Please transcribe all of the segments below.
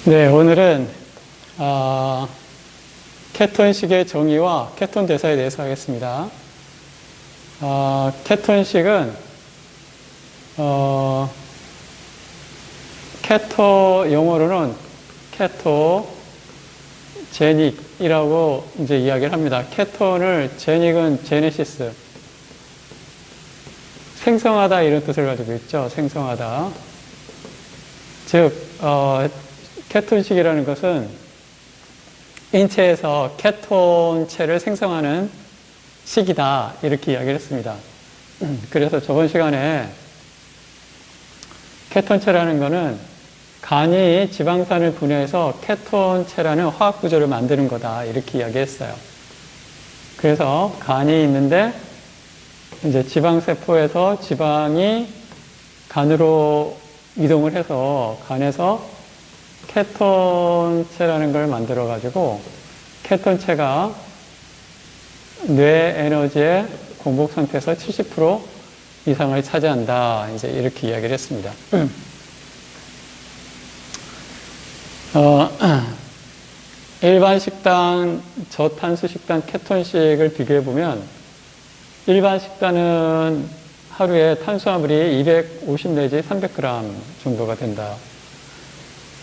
네, 오늘은 케톤식의 정의와 케톤 대사에 대해서 하겠습니다. 케톤식은 케토 영어로는 케토제닉이라고 이제 이야기를 합니다. 케톤을 제닉은 제네시스 생성하다 이런 뜻을 가지고 있죠. 생성하다. 즉 케톤식이라는 것은 인체에서 케톤체를 생성하는 식이다 이렇게 이야기를 했습니다. 그래서 저번 시간에 케톤체라는 것은 간이 지방산을 분해해서 케톤체라는 화학 구조를 만드는 거다 이렇게 이야기했어요. 그래서 간이 있는데 이제 지방세포에서 지방이 간으로 이동을 해서 간에서 케톤체라는 걸 만들어 가지고 케톤체가 뇌 에너지의 공복 상태에서 70% 이상을 차지한다. 이제 이렇게 이야기를 했습니다. 일반 식단, 저탄수 식단, 케톤식을 비교해 보면 일반 식단은 하루에 탄수화물이 250 내지 300g 정도가 된다.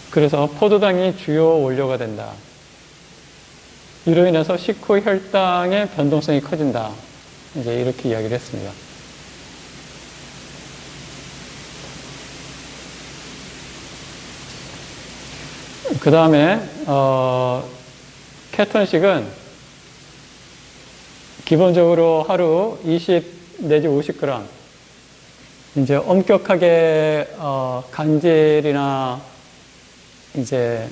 그래서 포도당이 주요 원료가 된다. 이로 인해서 식후 혈당의 변동성이 커진다. 이제 이렇게 이야기를 했습니다. 그 다음에 케톤식은 기본적으로 하루 20 내지 50g 이제 엄격하게 간질이나 이제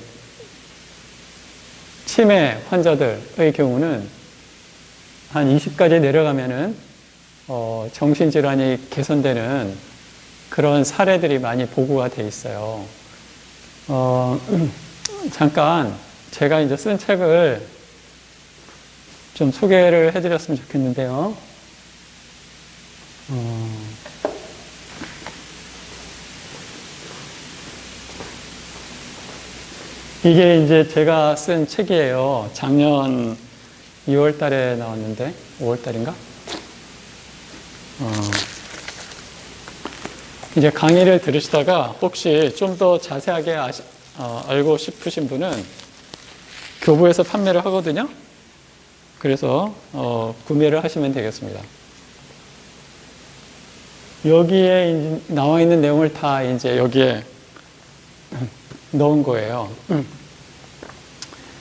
치매 환자들의 경우는 한 20까지 내려가면은 정신질환이 개선되는 그런 사례들이 많이 보고가 돼 있어요. 잠깐 제가 이제 쓴 책을 좀 소개를 해드렸으면 좋겠는데요. 이게 이제 제가 쓴 책이에요. 작년 2월 달에 나왔는데, 5월 달인가? 이제 강의를 들으시다가 혹시 좀 더 자세하게 알고 싶으신 분은 교보에서 판매를 하거든요. 그래서 구매를 하시면 되겠습니다. 여기에 나와 있는 내용을 다 이제 여기에 넣은 거예요.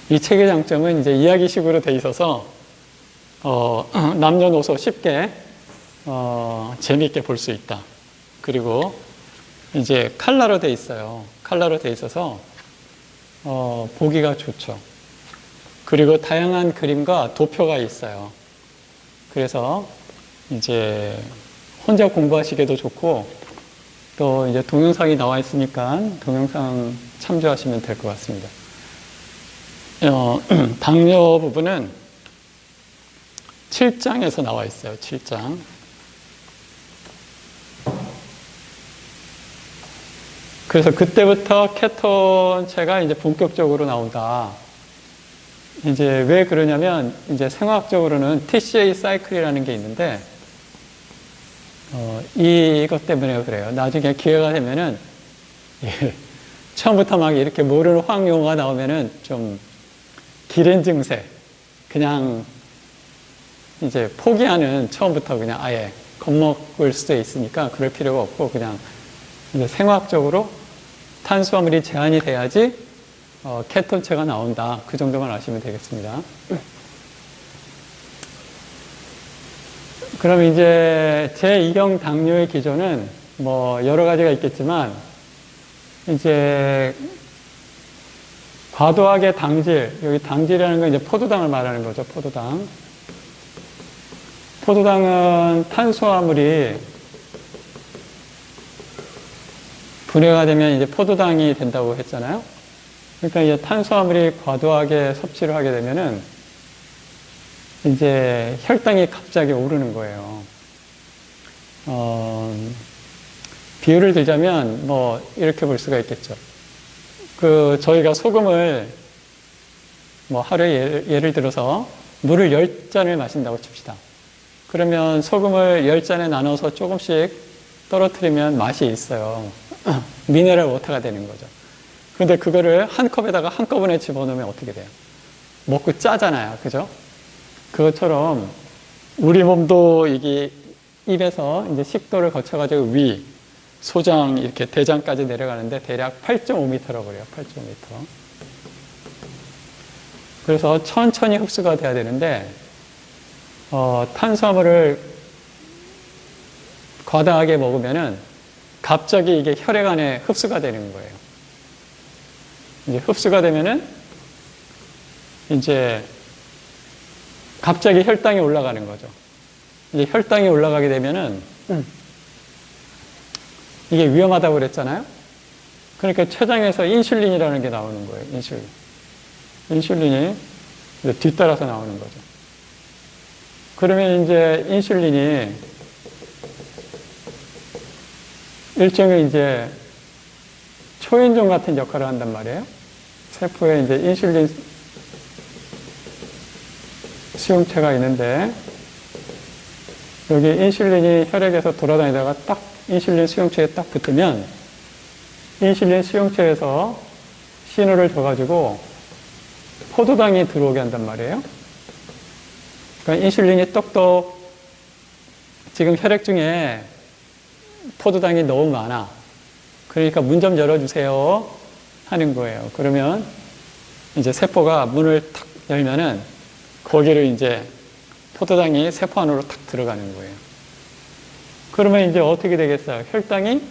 이 책의 장점은 이제 이야기식으로 돼 있어서 남녀노소 쉽게 재미있게 볼 수 있다. 그리고 이제 칼라로 돼 있어요. 칼라로 돼 있어서 보기가 좋죠. 그리고 다양한 그림과 도표가 있어요. 그래서 이제 혼자 공부하시기도 좋고 또 이제 동영상이 나와 있으니까 동영상 참조하시면 될 것 같습니다. 당뇨 부분은 7장에서 나와 있어요. 7장. 그래서 그때부터 케톤체가 이제 본격적으로 나온다. 이제 왜 그러냐면 이제 생화학적으로는 TCA 사이클이라는 게 있는데 이것 때문에 그래요. 나중에 기회가 되면은 처음부터 막 이렇게 모르는 화학 용어가 나오면은 좀 기렌 증세 그냥 이제 포기하는 처음부터 그냥 아예 겁먹을 수도 있으니까 그럴 필요가 없고 그냥 이제 생화학적으로 탄수화물이 제한이 돼야지 케톤체가 나온다. 그 정도만 아시면 되겠습니다. 그럼 이제 제2형 당뇨의 기전은 뭐 여러 가지가 있겠지만 이제 과도하게 당질, 여기 당질이라는 건 이제 포도당을 말하는 거죠. 포도당. 포도당은 탄수화물이 분해가 되면 이제 포도당이 된다고 했잖아요. 그러니까 이제 탄수화물이 과도하게 섭취를 하게 되면은 이제 혈당이 갑자기 오르는 거예요. 비유를 들자면 뭐 이렇게 볼 수가 있겠죠. 저희가 소금을 뭐 하루에 예를 들어서 물을 10잔을 마신다고 칩시다. 그러면 소금을 10잔에 나눠서 조금씩 떨어뜨리면 맛이 있어요. 미네랄 워터가 되는 거죠. 그런데 그거를 한 컵에다가 한꺼번에 집어넣으면 어떻게 돼요? 먹고 짜잖아요. 그죠? 그것처럼 우리 몸도 이게 입에서 이제 식도를 거쳐가지고 위, 소장, 이렇게 대장까지 내려가는데 대략 8.5m라고 그래요. 8.5m. 그래서 천천히 흡수가 돼야 되는데, 탄수화물을 과다하게 먹으면은 갑자기 이게 혈액 안에 흡수가 되는 거예요. 이제 흡수가 되면은 이제 갑자기 혈당이 올라가는 거죠. 이제 혈당이 올라가게 되면은 이게 위험하다고 그랬잖아요. 그러니까 췌장에서 인슐린이라는 게 나오는 거예요. 인슐린이 뒤따라서 나오는 거죠. 그러면 이제 인슐린이 일종의 이제 초인종 같은 역할을 한단 말이에요. 세포에 이제 인슐린 수용체가 있는데, 여기 인슐린이 혈액에서 돌아다니다가 딱 인슐린 수용체에 딱 붙으면 인슐린 수용체에서 신호를 줘가지고 포도당이 들어오게 한단 말이에요. 그러니까 인슐린이 똑똑, 지금 혈액 중에 포도당이 너무 많아. 그러니까 문 좀 열어주세요 하는 거예요. 그러면 이제 세포가 문을 탁 열면은 거기를 이제 포도당이 세포 안으로 탁 들어가는 거예요. 그러면 이제 어떻게 되겠어요? 혈당이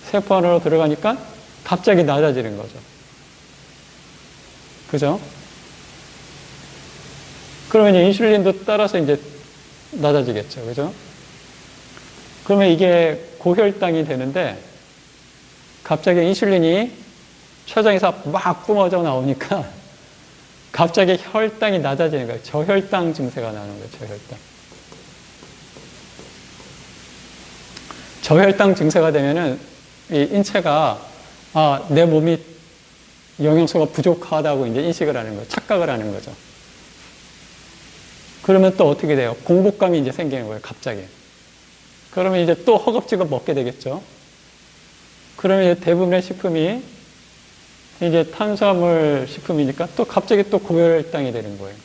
세포 안으로 들어가니까 갑자기 낮아지는 거죠. 그죠? 그러면 인슐린도 따라서 이제 낮아지겠죠. 그죠? 그러면 이게 고혈당이 되는데 갑자기 인슐린이 췌장에서 막 뿜어져 나오니까 갑자기 혈당이 낮아지는 거예요. 저혈당 증세가 나오는 거예요. 저혈당. 저혈당 증세가 되면은 이 인체가 내 몸이 영양소가 부족하다고 이제 인식을 하는 거예요. 착각을 하는 거죠. 그러면 또 어떻게 돼요? 공복감이 이제 생기는 거예요. 갑자기. 그러면 이제 또 허겁지겁 먹게 되겠죠. 그러면 이제 대부분의 식품이 이제 탄수화물 식품이니까 또 갑자기 또 고혈당이 되는 거예요.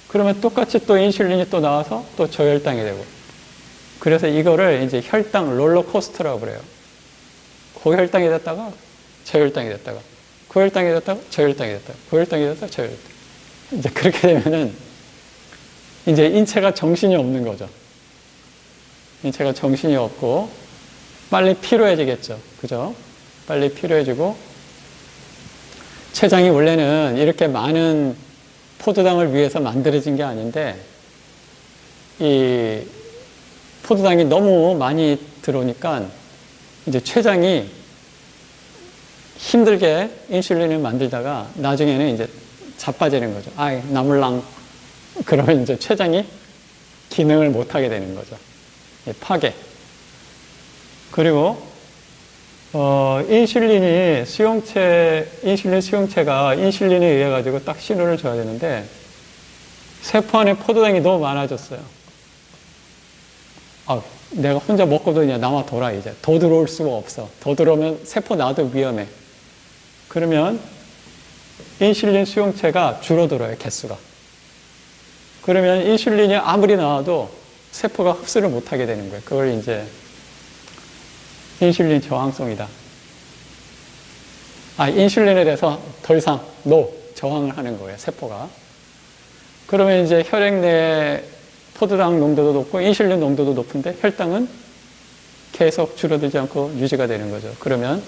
그러면 똑같이 또 인슐린이 또 나와서 또 저혈당이 되고. 그래서 이거를 이제 혈당 롤러코스터라고 그래요. 고혈당이 됐다가 저혈당이 됐다가 고혈당이 됐다가 저혈당이 됐다가 고혈당이 됐다가 저혈당. 이제 그렇게 되면은 이제 인체가 정신이 없는 거죠. 인체가 정신이 없고 빨리 피로해지겠죠. 그죠? 빨리 피로해지고 췌장이 원래는 이렇게 많은 포도당을 위해서 만들어진 게 아닌데 이 포도당이 너무 많이 들어오니까 이제 췌장이 힘들게 인슐린을 만들다가 나중에는 이제 자빠지는 거죠. 나물랑. 그러면 이제 췌장이 기능을 못하게 되는 거죠. 파괴. 그리고 인슐린 수용체가 인슐린에 의해 가지고 딱 신호를 줘야 되는데 세포 안에 포도당이 너무 많아졌어요. 내가 혼자 먹고도 그냥 남아돌아 이제. 더 들어올 수가 없어. 더 들어오면 세포 나도 위험해. 그러면 인슐린 수용체가 줄어들어요. 개수가. 그러면 인슐린이 아무리 나와도 세포가 흡수를 못하게 되는 거예요. 그걸 이제 인슐린 저항성이다. 인슐린에 대해서 더 이상 저항을 하는 거예요. 세포가. 그러면 이제 혈액 내 포도당 농도도 높고 인슐린 농도도 높은데 혈당은 계속 줄어들지 않고 유지가 되는 거죠. 그러면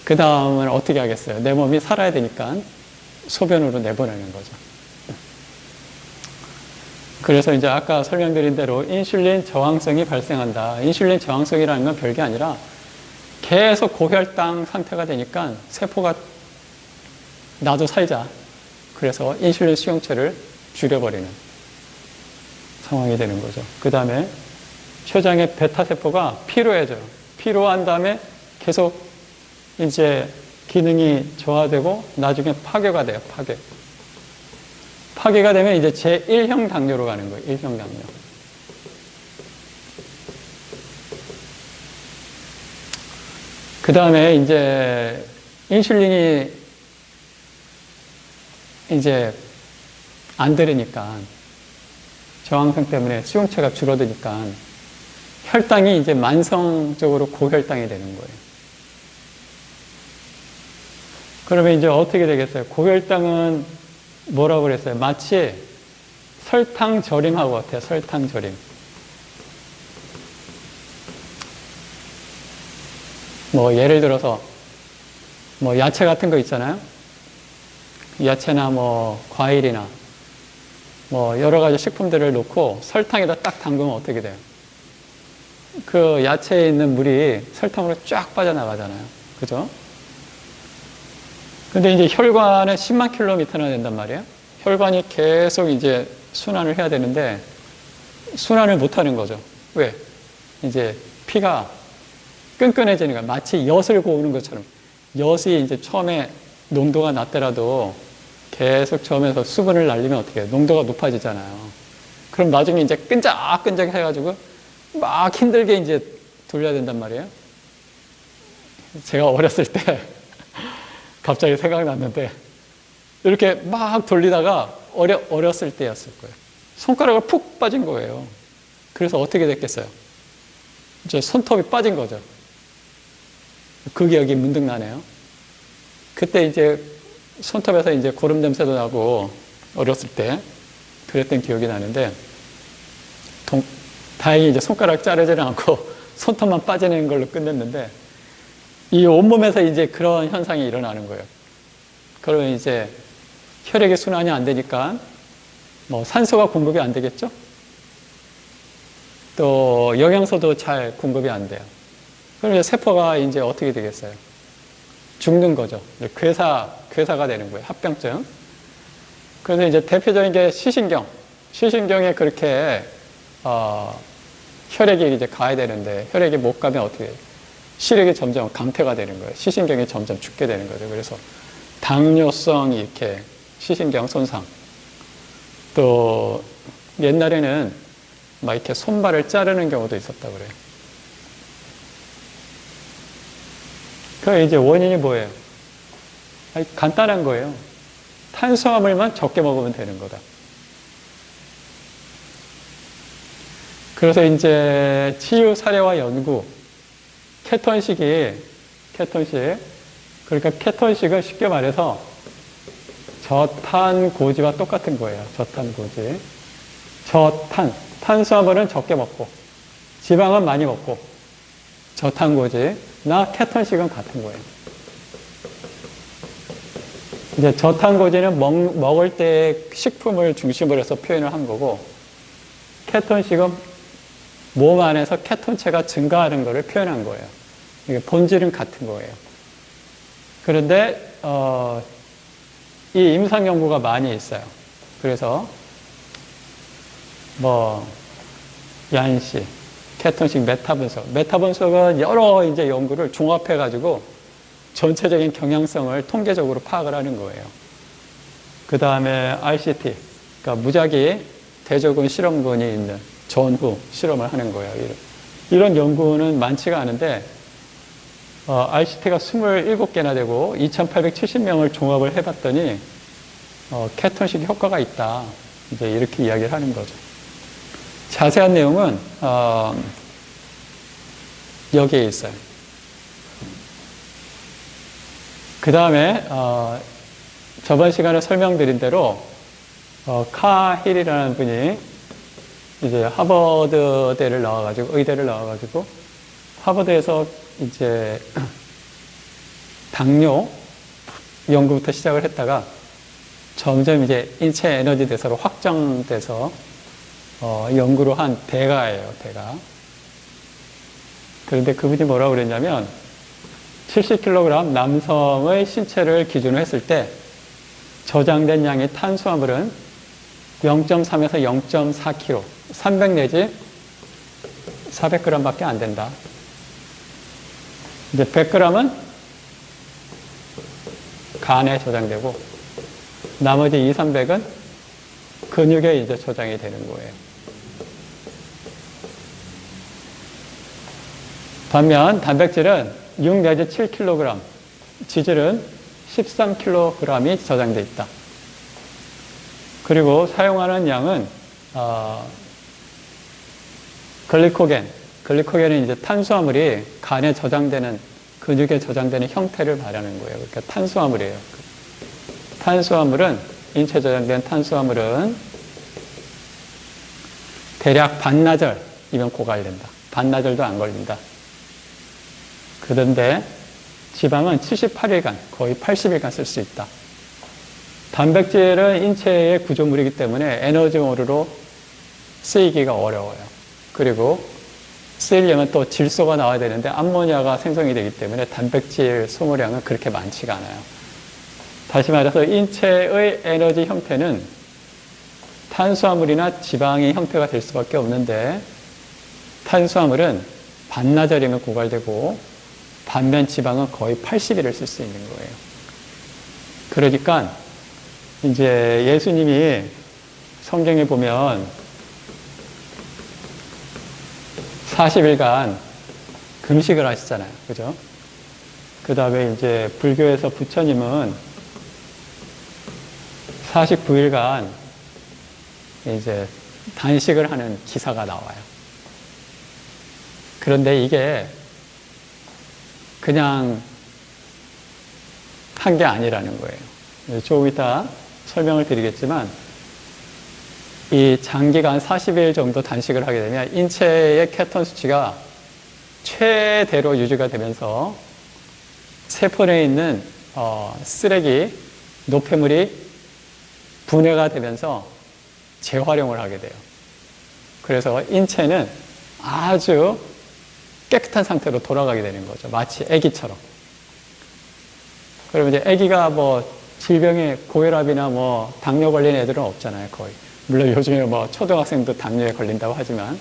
그 다음은 어떻게 하겠어요? 내 몸이 살아야 되니까 소변으로 내보내는 거죠. 그래서 이제 아까 설명드린 대로 인슐린 저항성이 발생한다. 인슐린 저항성이라는 건 별게 아니라 계속 고혈당 상태가 되니까 세포가 나도 살자. 그래서 인슐린 수용체를 줄여버리는 상황이 되는 거죠. 그 다음에 췌장의 베타세포가 피로해져요. 피로한 다음에 계속 이제 기능이 저하되고 나중에 파괴가 돼요. 파괴가 되면 이제 제1형 당뇨로 가는 거예요. 1형 당뇨. 그 다음에 이제 인슐린이 이제 안 들으니까 저항성 때문에 수용체가 줄어드니까 혈당이 이제 만성적으로 고혈당이 되는 거예요. 그러면 이제 어떻게 되겠어요? 고혈당은 뭐라고 그랬어요? 마치 설탕 절임하고 같아요. 설탕 절임. 뭐 예를 들어서 뭐 야채 같은 거 있잖아요. 야채나 뭐 과일이나 뭐 여러 가지 식품들을 놓고 설탕에다 딱 담그면 어떻게 돼요? 그 야채에 있는 물이 설탕으로 쫙 빠져나가잖아요. 그죠? 근데 이제 혈관은 10만 킬로미터나 된단 말이에요. 혈관이 계속 이제 순환을 해야 되는데 순환을 못 하는 거죠. 왜? 이제 피가 끈끈해지니까 마치 엿을 고우는 것처럼 엿이 이제 처음에 농도가 낮더라도 계속 처음에서 수분을 날리면 어떻게 해요? 농도가 높아지잖아요. 그럼 나중에 이제 끈적끈적 해가지고 막 힘들게 이제 돌려야 된단 말이에요. 제가 어렸을 때 갑자기 생각났는데 이렇게 막 돌리다가 어렸을 때였을 거예요. 손가락을 푹 빠진 거예요. 그래서 어떻게 됐겠어요? 이제 손톱이 빠진 거죠. 그 기억이 문득 나네요. 그때 이제 손톱에서 이제 고름 냄새도 나고 어렸을 때 그랬던 기억이 나는데 다행히 이제 손가락 자르지는 않고 손톱만 빠지는 걸로 끝냈는데 이 온몸에서 이제 그런 현상이 일어나는 거예요. 그러면 이제 혈액의 순환이 안 되니까 뭐 산소가 공급이 안 되겠죠? 또 영양소도 잘 공급이 안 돼요. 그럼 이제 세포가 이제 어떻게 되겠어요? 죽는 거죠. 괴사가 되는 거예요. 합병증. 그래서 이제 대표적인 게 시신경에 그렇게 혈액이 이제 가야 되는데 혈액이 못 가면 어떻게 해요? 시력이 점점 강퇴가 되는 거예요. 시신경이 점점 죽게 되는 거죠. 그래서 당뇨성 이렇게 시신경 손상. 또 옛날에는 막 이렇게 손발을 자르는 경우도 있었다고 그래요. 그 이제 원인이 뭐예요? 간단한 거예요. 탄수화물만 적게 먹으면 되는 거다. 그래서 이제 치유 사례와 연구, 케톤식. 그러니까 케톤식은 쉽게 말해서 저탄고지와 똑같은 거예요. 저탄고지. 탄수화물은 적게 먹고, 지방은 많이 먹고, 저탄고지나 케톤식은 같은 거예요. 이제 저탄고지는 먹을 때 식품을 중심으로 해서 표현을 한 거고, 케톤식은 몸 안에서 케톤체가 증가하는 것을 표현한 거예요. 이게 본질은 같은 거예요. 그런데 이 임상 연구가 많이 있어요. 그래서 뭐 얀시, 케톤식 메타분석은 여러 이제 연구를 종합해 가지고 전체적인 경향성을 통계적으로 파악을 하는 거예요. 그 다음에 RCT, 그러니까 무작위 대조군 실험군이 있는 전후 실험을 하는 거예요. 이런 연구는 많지가 않은데 RCT가 27개나 되고 2,870명을 종합을 해봤더니 케톤식 효과가 있다. 이제 이렇게 이야기를 하는 거죠. 자세한 내용은 여기에 있어요. 그 다음에 저번 시간에 설명드린 대로 카힐이라는 분이 이제 하버드대를 나와가지고 의대를 나와가지고 하버드에서 이제 당뇨 연구부터 시작을 했다가 점점 이제 인체 에너지 대사로 확장돼서 연구를 한 대가예요, 대가. 그런데 그분이 뭐라고 그랬냐면 70kg 남성의 신체를 기준으로 했을 때 저장된 양의 탄수화물은 0.3에서 0.4kg, 300 내지 400g 밖에 안 된다. 이제 100g은 간에 저장되고 나머지 2, 300은 근육에 이제 저장이 되는 거예요. 반면 단백질은 6 내지 7kg, 지질은 13kg이 저장돼 있다. 그리고 사용하는 양은 글리코겐은 이제 탄수화물이 간에 저장되는, 근육에 저장되는 형태를 말하는 거예요. 그러니까 탄수화물이에요. 탄수화물은, 인체에 저장된 탄수화물은 대략 반나절이면 고갈된다. 반나절도 안 걸린다. 그런데 지방은 78일간, 거의 80일간 쓸 수 있다. 단백질은 인체의 구조물이기 때문에 에너지원으로 쓰이기가 어려워요. 그리고 쓰이려면 또 질소가 나와야 되는데 암모니아가 생성이 되기 때문에 단백질 소모량은 그렇게 많지가 않아요. 다시 말해서 인체의 에너지 형태는 탄수화물이나 지방의 형태가 될 수밖에 없는데 탄수화물은 반나절이면 고갈되고 반면 지방은 거의 80일을 쓸 수 있는 거예요. 그러니까 이제 예수님이 성경에 보면 40일간 금식을 하시잖아요. 그죠? 그 다음에 이제 불교에서 부처님은 49일간 이제 단식을 하는 기사가 나와요. 그런데 이게 그냥 한 게 아니라는 거예요. 조금 이따 설명을 드리겠지만 이 장기간 40일 정도 단식을 하게 되면 인체의 케톤 수치가 최대로 유지가 되면서 세포 내에 있는 쓰레기, 노폐물이 분해가 되면서 재활용을 하게 돼요. 그래서 인체는 아주 깨끗한 상태로 돌아가게 되는 거죠. 마치 아기처럼. 그러면 이제 아기가 뭐 질병에 고혈압이나 뭐 당뇨 걸린 애들은 없잖아요, 거의. 물론 요즘에 뭐 초등학생도 당뇨에 걸린다고 하지만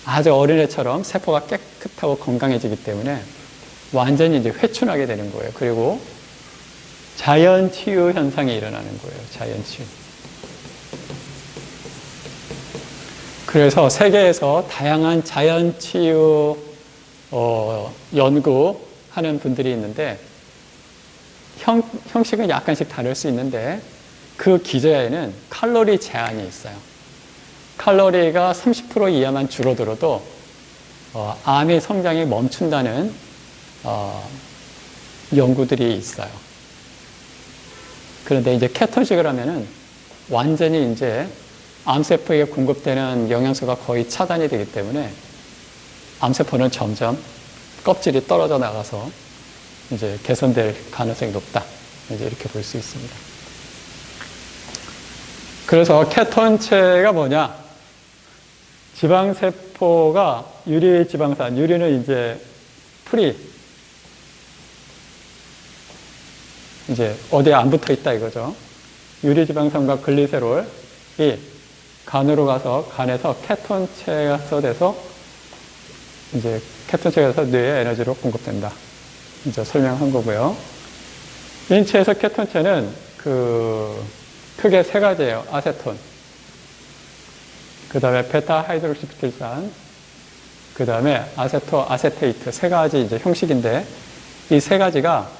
아주 어린애처럼 세포가 깨끗하고 건강해지기 때문에 완전히 이제 회춘하게 되는 거예요. 그리고 자연 치유 현상이 일어나는 거예요. 자연 치유. 그래서 세계에서 다양한 자연 치유 연구하는 분들이 있는데 형식은 약간씩 다를 수 있는데 그 기저에는 칼로리 제한이 있어요. 칼로리가 30% 이하만 줄어들어도 암의 성장이 멈춘다는 연구들이 있어요. 그런데 이제 케톤식을 하면은 완전히 이제 암세포에게 공급되는 영양소가 거의 차단이 되기 때문에 암세포는 점점 껍질이 떨어져 나가서 이제 개선될 가능성이 높다. 이제 이렇게 볼 수 있습니다. 그래서 케톤체가 뭐냐? 지방세포가 유리지방산, 유리는 이제 풀이 이제 어디에 안 붙어 있다 이거죠. 유리지방산과 글리세롤이 간으로 가서 간에서 케톤체가 써돼서 이제 케톤체가 돼서 뇌에 에너지로 공급된다. 이제 설명한 거고요. 인체에서 케톤체는 크게 세 가지예요. 아세톤, 그 다음에 베타 하이드록시부틸산, 그 다음에 아세토, 아세테이트 세 가지 이제 형식인데 이 세 가지가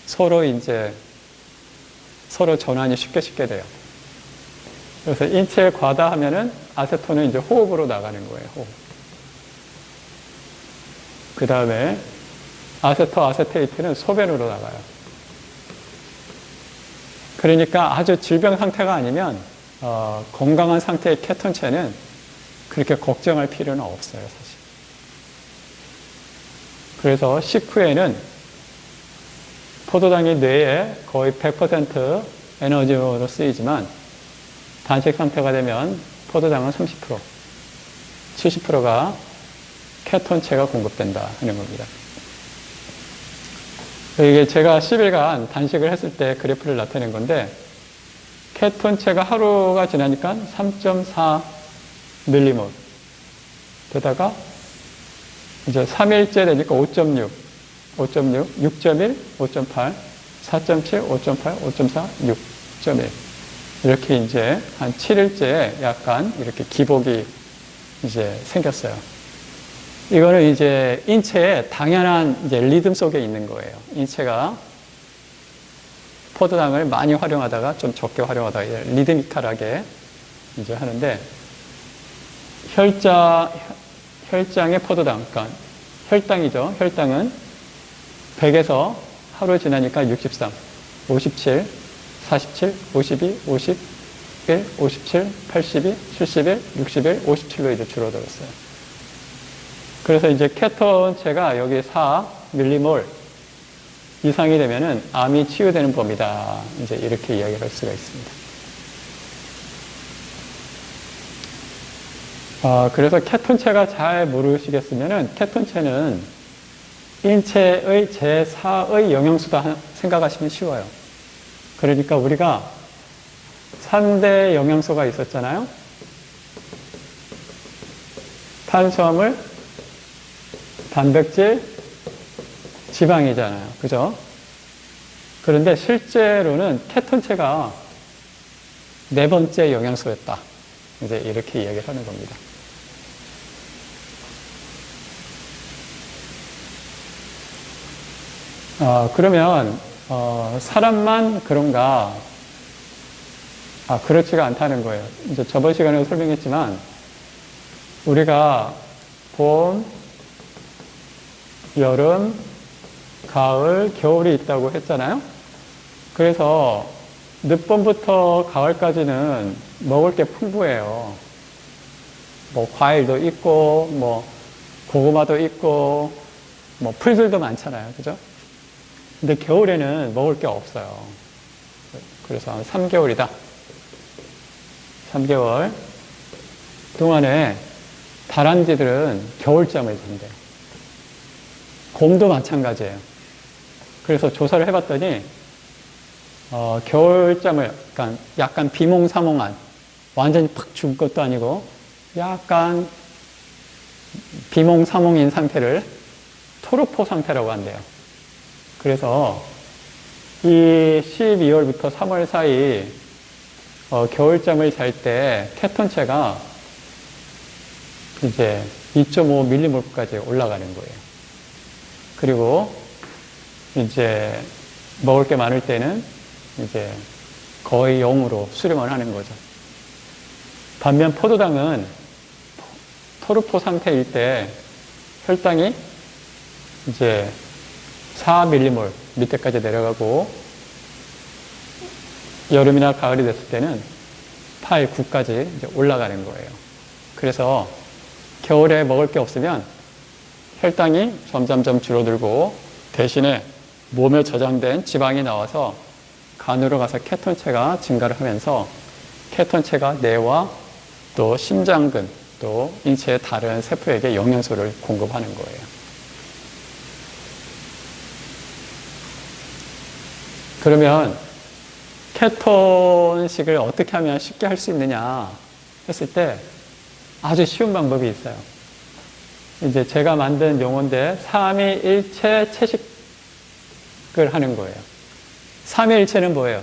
서로 전환이 쉽게 돼요. 그래서 인체에 과다하면은 아세톤은 이제 호흡으로 나가는 거예요. 호흡. 그 다음에 아세토, 아세테이트는 소변으로 나가요. 그러니까 아주 질병 상태가 아니면 건강한 상태의 케톤체는 그렇게 걱정할 필요는 없어요, 사실. 그래서 식후에는 포도당이 뇌에 거의 100% 에너지로 쓰이지만 단식 상태가 되면 포도당은 30%, 70%가 케톤체가 공급된다 하는 겁니다. 이게 제가 10일간 단식을 했을 때 그래프를 나타낸 건데 케톤체가 하루가 지나니까 3.4 밀리몰 되다가 이제 3일째 되니까 5.6, 6.1, 5.8 4.7, 5.8, 5.4, 6.1. 이렇게 이제 한 7일째 약간 이렇게 기복이 이제 생겼어요. 이거는 이제 인체의 당연한 이제 리듬 속에 있는 거예요. 인체가 포도당을 많이 활용하다가 좀 적게 활용하다가 리드미컬하게 이제 하는데, 혈장의 포도당, 그러니까 혈당이죠. 혈당은 100에서 하루 지나니까 63, 57, 47, 52, 51, 57, 82, 71, 61, 57로 이제 줄어들었어요. 그래서 이제 케톤체가 여기 4 밀리몰 이상이 되면은 암이 치유되는 범위다. 이제 이렇게 이야기를 할 수가 있습니다. 그래서 케톤체가 잘 모르시겠으면은 케톤체는 인체의 제4의 영양소다 생각하시면 쉬워요. 그러니까 우리가 3대 영양소가 있었잖아요. 탄수화물, 단백질, 지방이잖아요. 그죠? 그런데 실제로는 케톤체가 네 번째 영양소였다. 이제 이렇게 이야기를 하는 겁니다. 그러면 사람만 그런가? 그렇지가 않다는 거예요. 이제 저번 시간에 설명했지만 우리가 봄, 여름, 가을, 겨울이 있다고 했잖아요. 그래서 늦봄부터 가을까지는 먹을 게 풍부해요. 뭐 과일도 있고, 뭐 고구마도 있고, 뭐 풀들도 많잖아요. 그죠? 근데 겨울에는 먹을 게 없어요. 그래서 한 3개월이다. 3개월 동안에 다람쥐들은 겨울잠을 잔대요. 곰도 마찬가지예요. 그래서 조사를 해봤더니 겨울잠을 약간 비몽사몽한, 완전히 팍 죽은 것도 아니고 약간 비몽사몽인 상태를 토르포 상태라고 한대요. 그래서 이 12월부터 3월 사이 겨울잠을 잘 때 케톤체가 이제 2.5mm까지 올라가는 거예요. 그리고 이제 먹을 게 많을 때는 이제 거의 0으로 수렴을 하는 거죠. 반면 포도당은 토르포 상태일 때 혈당이 이제 4밀리몰 밑에까지 내려가고, 여름이나 가을이 됐을 때는 8, 9까지 이제 올라가는 거예요. 그래서 겨울에 먹을 게 없으면 혈당이 점점점 줄어들고 대신에 몸에 저장된 지방이 나와서 간으로 가서 케톤체가 증가를 하면서 케톤체가 뇌와 또 심장근 또 인체의 다른 세포에게 영양소를 공급하는 거예요. 그러면 케톤식을 어떻게 하면 쉽게 할 수 있느냐 했을 때 아주 쉬운 방법이 있어요. 이제 제가 만든 용어인데 삼위일체 채식을 하는 거예요. 삼위일체는 뭐예요?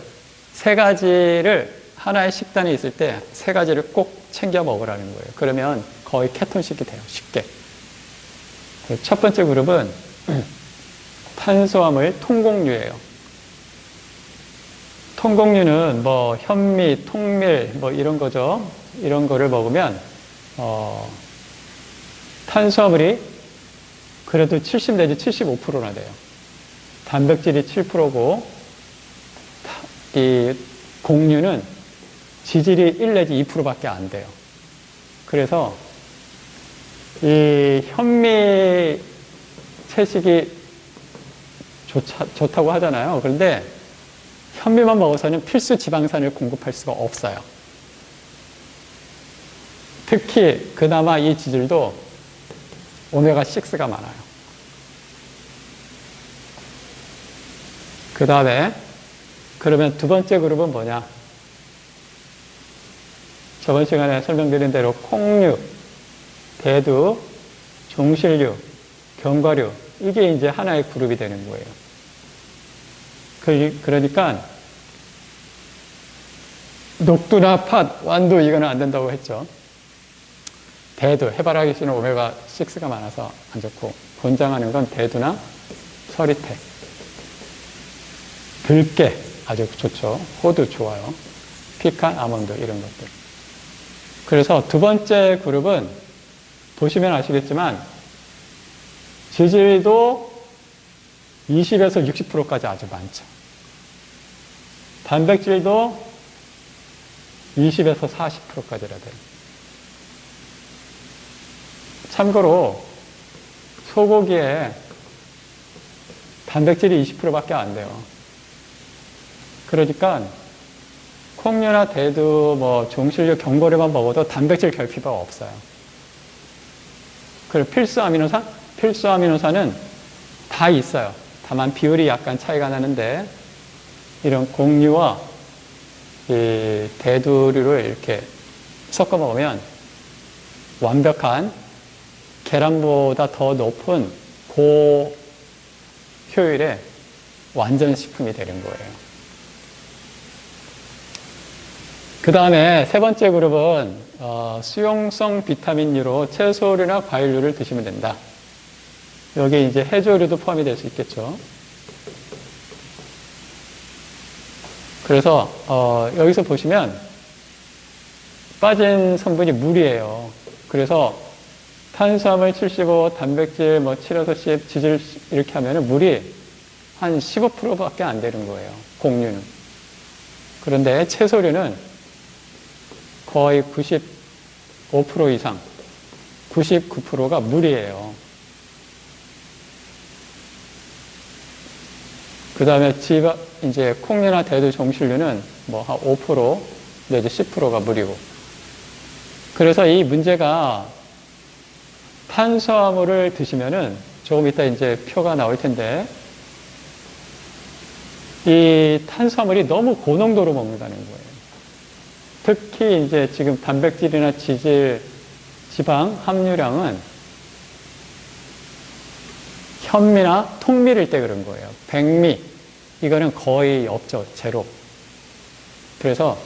세 가지를, 하나의 식단이 있을 때 세 가지를 꼭 챙겨 먹으라는 거예요. 그러면 거의 케톤식이 돼요. 쉽게. 첫 번째 그룹은 탄수화물 통곡류예요. 통곡류는 뭐 현미, 통밀 뭐 이런 거죠. 이런 거를 먹으면 탄수화물이 그래도 70 내지 75%나 돼요. 단백질이 7%고 이 곡류는 지질이 1 내지 2%밖에 안 돼요. 그래서 이 현미 채식이 좋다고 하잖아요. 그런데 현미만 먹어서는 필수 지방산을 공급할 수가 없어요. 특히 그나마 이 지질도 오메가6가 많아요. 그 다음에 그러면 두 번째 그룹은 뭐냐? 저번 시간에 설명드린 대로 콩류, 대두, 종실류, 견과류, 이게 이제 하나의 그룹이 되는 거예요. 그러니까 녹두나 팥, 완두 이거는 안 된다고 했죠. 대두, 해바라기씨는 오메가6가 많아서 안 좋고, 권장하는 건 대두나 서리태, 들깨 아주 좋죠. 호두 좋아요. 피칸, 아몬드 이런 것들. 그래서 두 번째 그룹은 보시면 아시겠지만 지질도 20에서 60%까지 아주 많죠. 단백질도 20에서 40%까지라 돼요. 참고로 소고기에 단백질이 20%밖에 안 돼요. 그러니까 콩류나 대두, 종실류, 견과류만 먹어도 단백질 결핍이 없어요. 그리고 필수 아미노산은 다 있어요. 다만 비율이 약간 차이가 나는데 이런 곡류와 이 대두류를 이렇게 섞어 먹으면 완벽한 계란보다 더 높은 고효율의 완전 식품이 되는 거예요. 그 다음에 세 번째 그룹은 수용성 비타민류로 채소류나 과일류를 드시면 된다. 여기 이제 해조류도 포함이 될 수 있겠죠. 그래서 여기서 보시면 빠진 성분이 물이에요. 그래서 탄수화물 75, 단백질 7에서 10, 지질 이렇게 하면 물이 한 15%밖에 안 되는 거예요. 곡류는. 그런데 채소류는 거의 95% 이상, 99%가 물이에요. 그 다음에 이제 콩류나 대두, 종실류는 한 5% 내지 10%가 물이고. 그래서 이 문제가 탄수화물을 드시면은 조금 이따 이제 표가 나올 텐데 이 탄수화물이 너무 고농도로 먹는다는 거예요. 특히 이제 지금 단백질이나 지질, 지방 함유량은 현미나 통밀일 때 그런 거예요. 백미, 이거는 거의 없죠. 제로. 그래서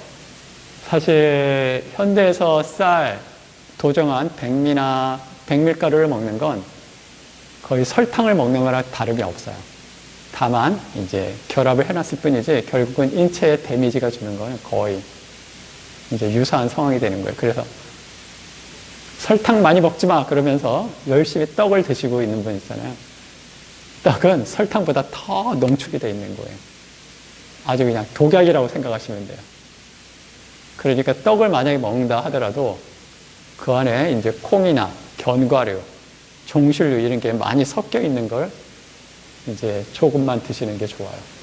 사실 현대에서 도정한 백미나 백밀가루를 먹는 건 거의 설탕을 먹는 거랑 다름이 없어요. 다만 이제 결합을 해놨을 뿐이지 결국은 인체에 데미지가 주는 건 거의 이제 유사한 상황이 되는 거예요. 그래서 설탕 많이 먹지 마 그러면서 열심히 떡을 드시고 있는 분 있잖아요. 떡은 설탕보다 더 농축이 되어 있는 거예요. 아주 그냥 독약이라고 생각하시면 돼요. 그러니까 떡을 만약에 먹는다 하더라도 그 안에 이제 콩이나 견과류, 종실류 이런 게 많이 섞여 있는 걸 이제 조금만 드시는 게 좋아요.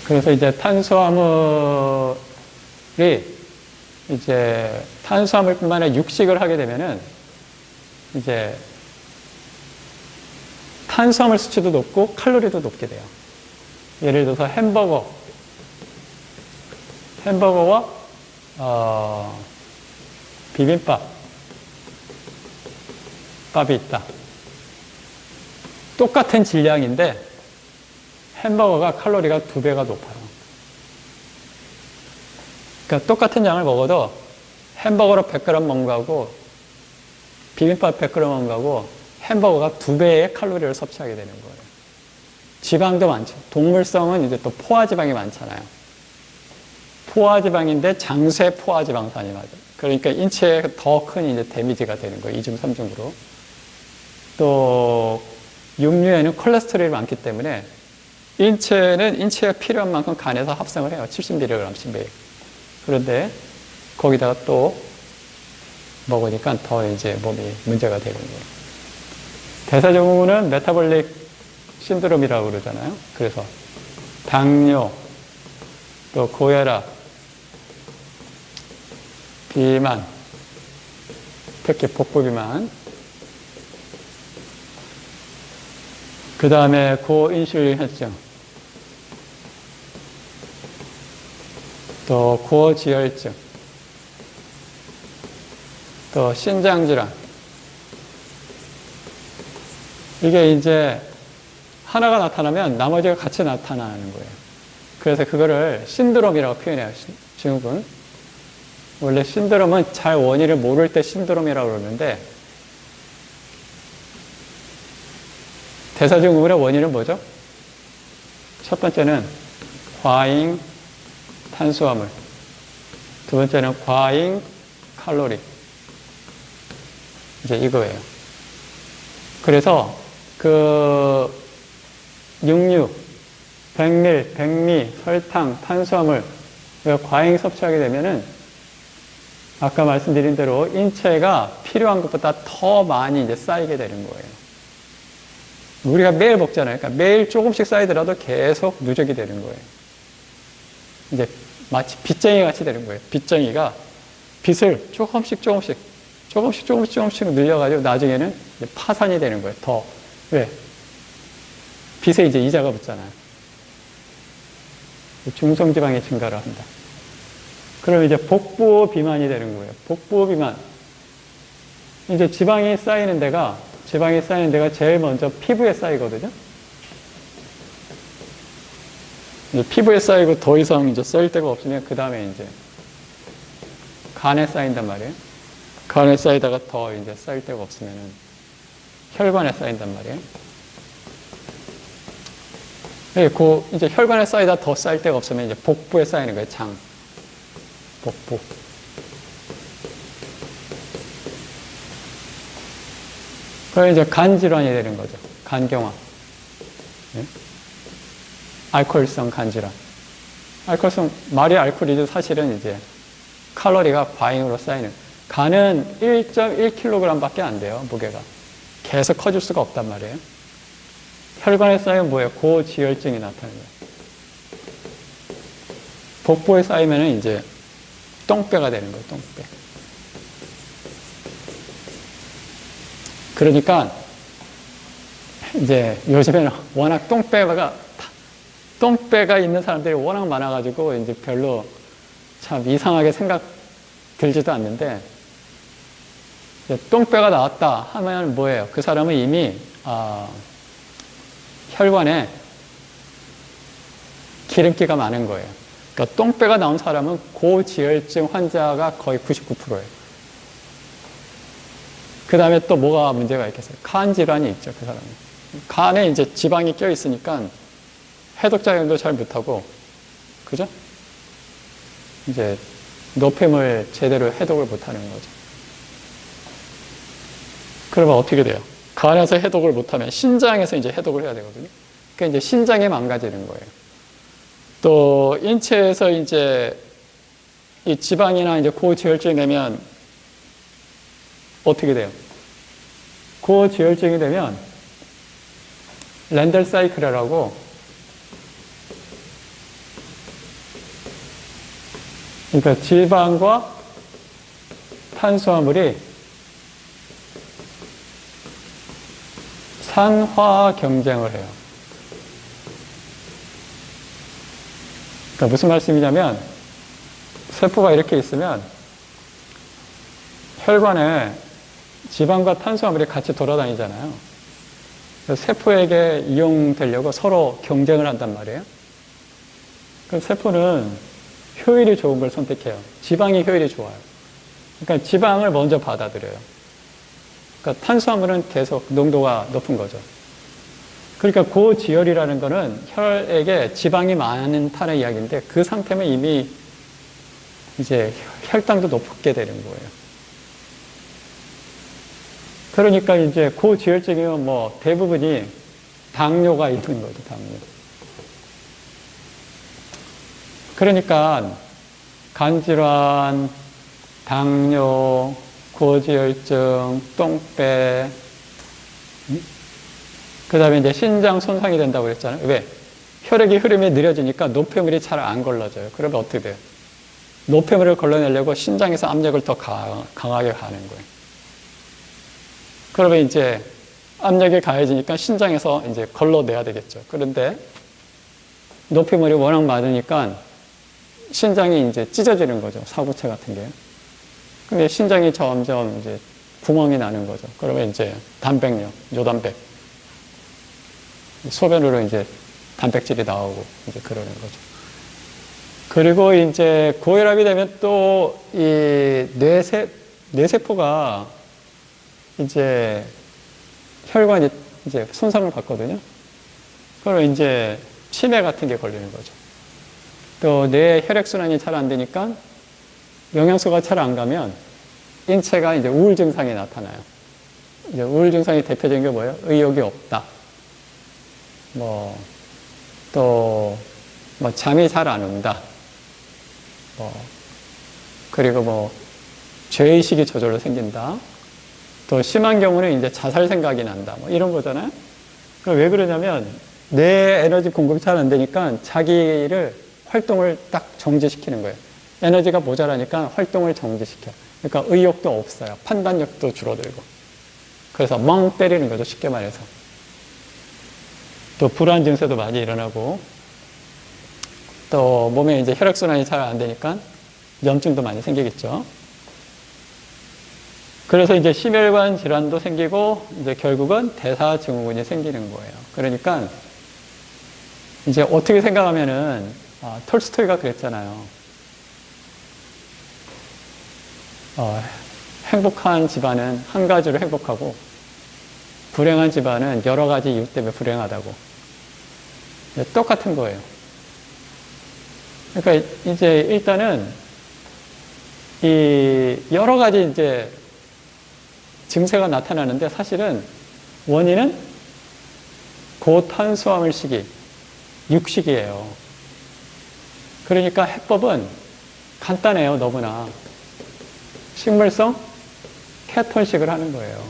그래서 이제 탄수화물뿐만 아니라 육식을 하게 되면은 이제 탄수화물 수치도 높고 칼로리도 높게 돼요. 예를 들어서 햄버거와 밥이 있다. 똑같은 질량인데 햄버거가 칼로리가 2배가 높아요. 그러니까 똑같은 양을 먹어도 햄버거로 100g 먹는 거하고 비빔밥 100g 먹는 거하고 햄버거가 2배의 칼로리를 섭취하게 되는 거예요. 지방도 많죠. 동물성은 이제 또 포화지방이 많잖아요. 포화지방인데 장쇄 포화지방산이 맞아요. 그러니까 인체에 더 큰 이제 데미지가 되는 거예요. 2중, 3중으로. 또 육류에는 콜레스테롤이 많기 때문에 인체는 인체가 필요한 만큼 간에서 합성을 해요. 70mg씩 매일. 그런데 거기다가 또 먹으니까 더 이제 몸이 문제가 되는 거예요. 대사증후군은 메타볼릭 신드롬이라고 그러잖아요. 그래서 당뇨, 또 고혈압, 비만, 특히 복부비만, 그 다음에 고인슐린 혈증, 또 고지혈증, 또 신장질환, 이게 이제 하나가 나타나면 나머지가 같이 나타나는 거예요. 그래서 그거를 신드롬이라고 표현해요. 증후군. 원래 신드롬은 잘 원인을 모를 때 신드롬이라고 그러는데 대사증후군의 원인은 뭐죠? 첫 번째는 과잉 탄수화물, 두 번째는 과잉 칼로리. 이제 이거예요. 그래서 그 육류, 백밀, 백미, 설탕, 탄수화물 과잉 섭취하게 되면은 아까 말씀드린 대로 인체가 필요한 것보다 더 많이 이제 쌓이게 되는 거예요. 우리가 매일 먹잖아요. 그러니까 매일 조금씩 쌓이더라도 계속 누적이 되는 거예요. 이제 마치 빚쟁이 같이 되는 거예요. 빚쟁이가 빚을 조금씩 늘려가지고 나중에는 이제 파산이 되는 거예요. 더. 왜? 빚에 이제 이자가 붙잖아요. 중성지방의 증가를 한다. 그럼 이제 복부 비만이 되는 거예요. 복부 비만. 이제 지방이 쌓이는 데가 제일 먼저 피부에 쌓이거든요. 이제 피부에 쌓이고 더 이상 이제 쌓일 데가 없으면 그 다음에 이제 간에 쌓인단 말이에요. 간에 쌓이다가 더 이제 쌓일 데가 없으면은 혈관에 쌓인단 말이에요. 그 이제 혈관에 쌓이다 더 쌓일 데가 없으면 이제 복부에 쌓이는 거예요. 장. 복부. 그럼 이제 간 질환이 되는 거죠. 간경화. 네? 알코올성 간 질환. 말이 알코올이죠. 사실은 이제 칼로리가 과잉으로 쌓이는. 간은 1.1kg 밖에 안 돼요. 무게가. 계속 커질 수가 없단 말이에요. 혈관에 쌓이면 뭐예요? 고지혈증이 나타나는 거예요. 복부에 쌓이면은 이제 똥배가 되는 거예요. 똥배. 그러니까 이제 요즘에는 워낙 똥배가 있는 사람들이 워낙 많아가지고 이제 별로 참 이상하게 생각 들지도 않는데 똥배가 나왔다 하면 뭐예요? 그 사람은 이미 혈관에 기름기가 많은 거예요. 그러니까 똥배가 나온 사람은 고지혈증 환자가 거의 99%예요. 그 다음에 또 뭐가 문제가 있겠어요? 간 질환이 있죠, 그 사람은. 간에 이제 지방이 껴 있으니까 해독작용도 잘 못하고, 그죠? 이제 노폐물 제대로 해독을 못하는 거죠. 그러면 어떻게 돼요? 간에서 해독을 못하면 신장에서 이제 해독을 해야 되거든요. 그러니까 이제 신장이 망가지는 거예요. 또 인체에서 이제 이 지방이나 이제 고지혈증이 되면 어떻게 돼요? 고지혈증이 되면 랜델 사이클이라고 그러니까 지방과 탄수화물이 산화 경쟁을 해요. 그러니까 무슨 말씀이냐면 세포가 이렇게 있으면 혈관에 지방과 탄수화물이 같이 돌아다니잖아요. 그래서 세포에게 이용되려고 서로 경쟁을 한단 말이에요. 그럼 세포는 효율이 좋은 걸 선택해요. 지방이 효율이 좋아요. 그러니까 지방을 먼저 받아들여요. 그러니까 탄수화물은 계속 농도가 높은 거죠. 그러니까 고지혈이라는 거는 혈액에 지방이 많다는 이야기인데 그 상태면 이미 이제 혈당도 높게 되는 거예요. 그러니까 이제 고지혈증이면 뭐 대부분이 당뇨가 있는 거죠, 당뇨. 그러니까 간질환, 당뇨, 고지혈증, 똥배, 그 다음에 이제 신장 손상이 된다고 그랬잖아요. 왜? 혈액의 흐름이 느려지니까 노폐물이 잘 안 걸러져요. 그러면 어떻게 돼요? 노폐물을 걸러내려고 신장에서 압력을 더 강하게 가는 거예요. 그러면 이제 압력이 가해지니까 신장에서 이제 걸러내야 되겠죠. 그런데 노폐물이 워낙 많으니까 신장이 이제 찢어지는 거죠. 사구체 같은 게. 근데 신장이 점점 이제 구멍이 나는 거죠. 그러면 이제 단백뇨, 요단백. 소변으로 이제 단백질이 나오고 이제 그러는 거죠. 그리고 이제 고혈압이 되면 또 이 뇌세포가 이제 혈관이 이제 손상을 받거든요. 그럼 이제 치매 같은 게 걸리는 거죠. 또 뇌 혈액순환이 잘 안 되니까 영양소가 잘 안 가면 인체가 이제 우울 증상이 나타나요. 이제 우울 증상이 대표적인 게 뭐예요? 의욕이 없다. 잠이 잘 안 온다. 그리고 죄의식이 저절로 생긴다. 또 심한 경우는 이제 자살 생각이 난다. 이런 거잖아요. 그럼 왜 그러냐면 뇌 에너지 공급이 잘 안 되니까 자기를 활동을 딱 정지시키는 거예요. 에너지가 모자라니까 활동을 정지시켜. 그러니까 의욕도 없어요. 판단력도 줄어들고. 그래서 멍 때리는 거죠. 쉽게 말해서. 또 불안 증세도 많이 일어나고 또 몸에 이제 혈액순환이 잘 안 되니까 염증도 많이 생기겠죠. 그래서 이제 심혈관 질환도 생기고 이제 결국은 대사증후군이 생기는 거예요. 그러니까 이제 어떻게 생각하면은 톨스토이가 그랬잖아요. 행복한 집안은 한 가지로 행복하고 불행한 집안은 여러 가지 이유 때문에 불행하다고. 똑같은 거예요. 그러니까 이제 일단은 이 여러 가지 이제 증세가 나타나는데 사실은 원인은 고탄수화물 식이, 육식이에요. 그러니까 해법은 간단해요, 너무나. 식물성 케톤식을 하는 거예요.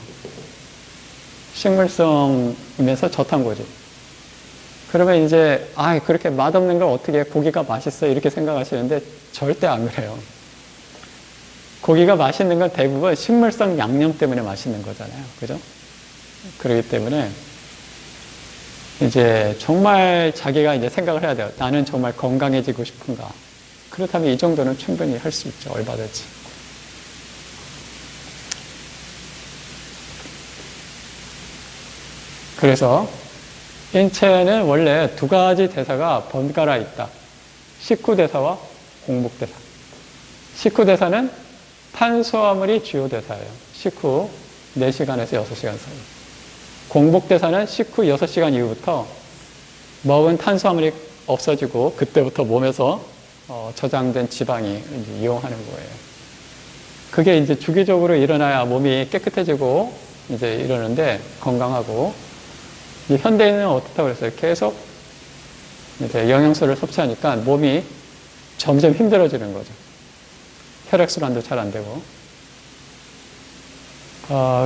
식물성이면서 저탄고지. 그러면 이제 그렇게 맛없는 걸 어떻게 고기가 맛있어 이렇게 생각하시는데 절대 안 그래요. 고기가 맛있는 건 대부분 식물성 양념 때문에 맛있는 거잖아요. 그죠? 그렇기 때문에 이제 정말 자기가 이제 생각을 해야 돼요. 나는 정말 건강해지고 싶은가. 그렇다면 이 정도는 충분히 할 수 있죠. 얼마든지. 그래서 인체는 원래 두 가지 대사가 번갈아 있다. 식후대사와 공복대사. 식후대사는 탄수화물이 주요 대사예요. 식후 4시간에서 6시간 사이. 공복대사는 식후 6시간 이후부터 먹은 탄수화물이 없어지고 그때부터 몸에서 저장된 지방이 이제 이용하는 거예요. 그게 이제 주기적으로 일어나야 몸이 깨끗해지고 이제 이러는데 건강하고 현대인은 어떻다고 그랬어요? 계속 이제 영양소를 섭취하니까 몸이 점점 힘들어지는 거죠. 혈액순환도 잘 안 되고.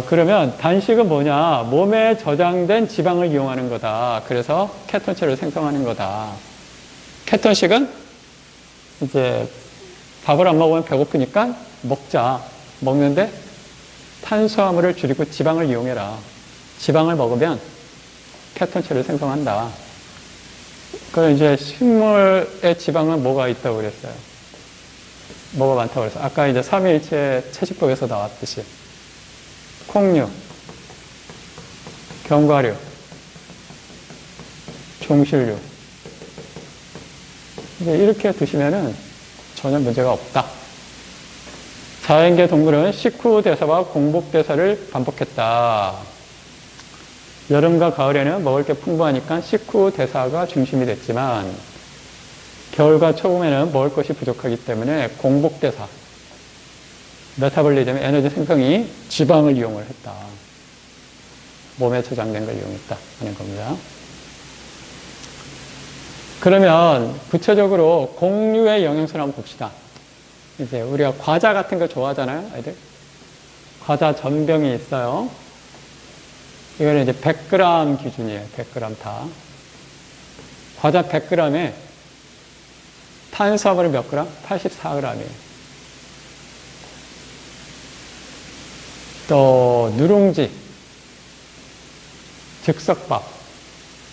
그러면 단식은 뭐냐? 몸에 저장된 지방을 이용하는 거다. 그래서 케톤체를 생성하는 거다. 케톤식은 이제 밥을 안 먹으면 배고프니까 먹자. 먹는데 탄수화물을 줄이고 지방을 이용해라. 지방을 먹으면 케톤체를 생성한다. 그럼 이제 식물의 지방은 뭐가 있다고 그랬어요? 뭐가 많다고 그랬어요? 아까 이제 삼위일체 채식법에서 나왔듯이 콩류, 견과류, 종실류. 이렇게 드시면은 전혀 문제가 없다. 자연계 동물은 식후 대사와 공복 대사를 반복했다. 여름과 가을에는 먹을 게 풍부하니까 식후 대사가 중심이 됐지만 겨울과 초봄에는 먹을 것이 부족하기 때문에 공복 대사, 메타볼리즘, 에너지 생성이 지방을 이용을 했다. 몸에 저장된 걸 이용했다 하는 겁니다. 그러면 구체적으로 공유의 영양소를 한번 봅시다. 이제 우리가 과자 같은 거 좋아하잖아요, 아이들. 과자 전병이 있어요. 이거는 이제 100g 기준이에요. 100g 다. 과자 100g에 탄수화물이 몇 g? 84g이에요. 또 누룽지, 즉석밥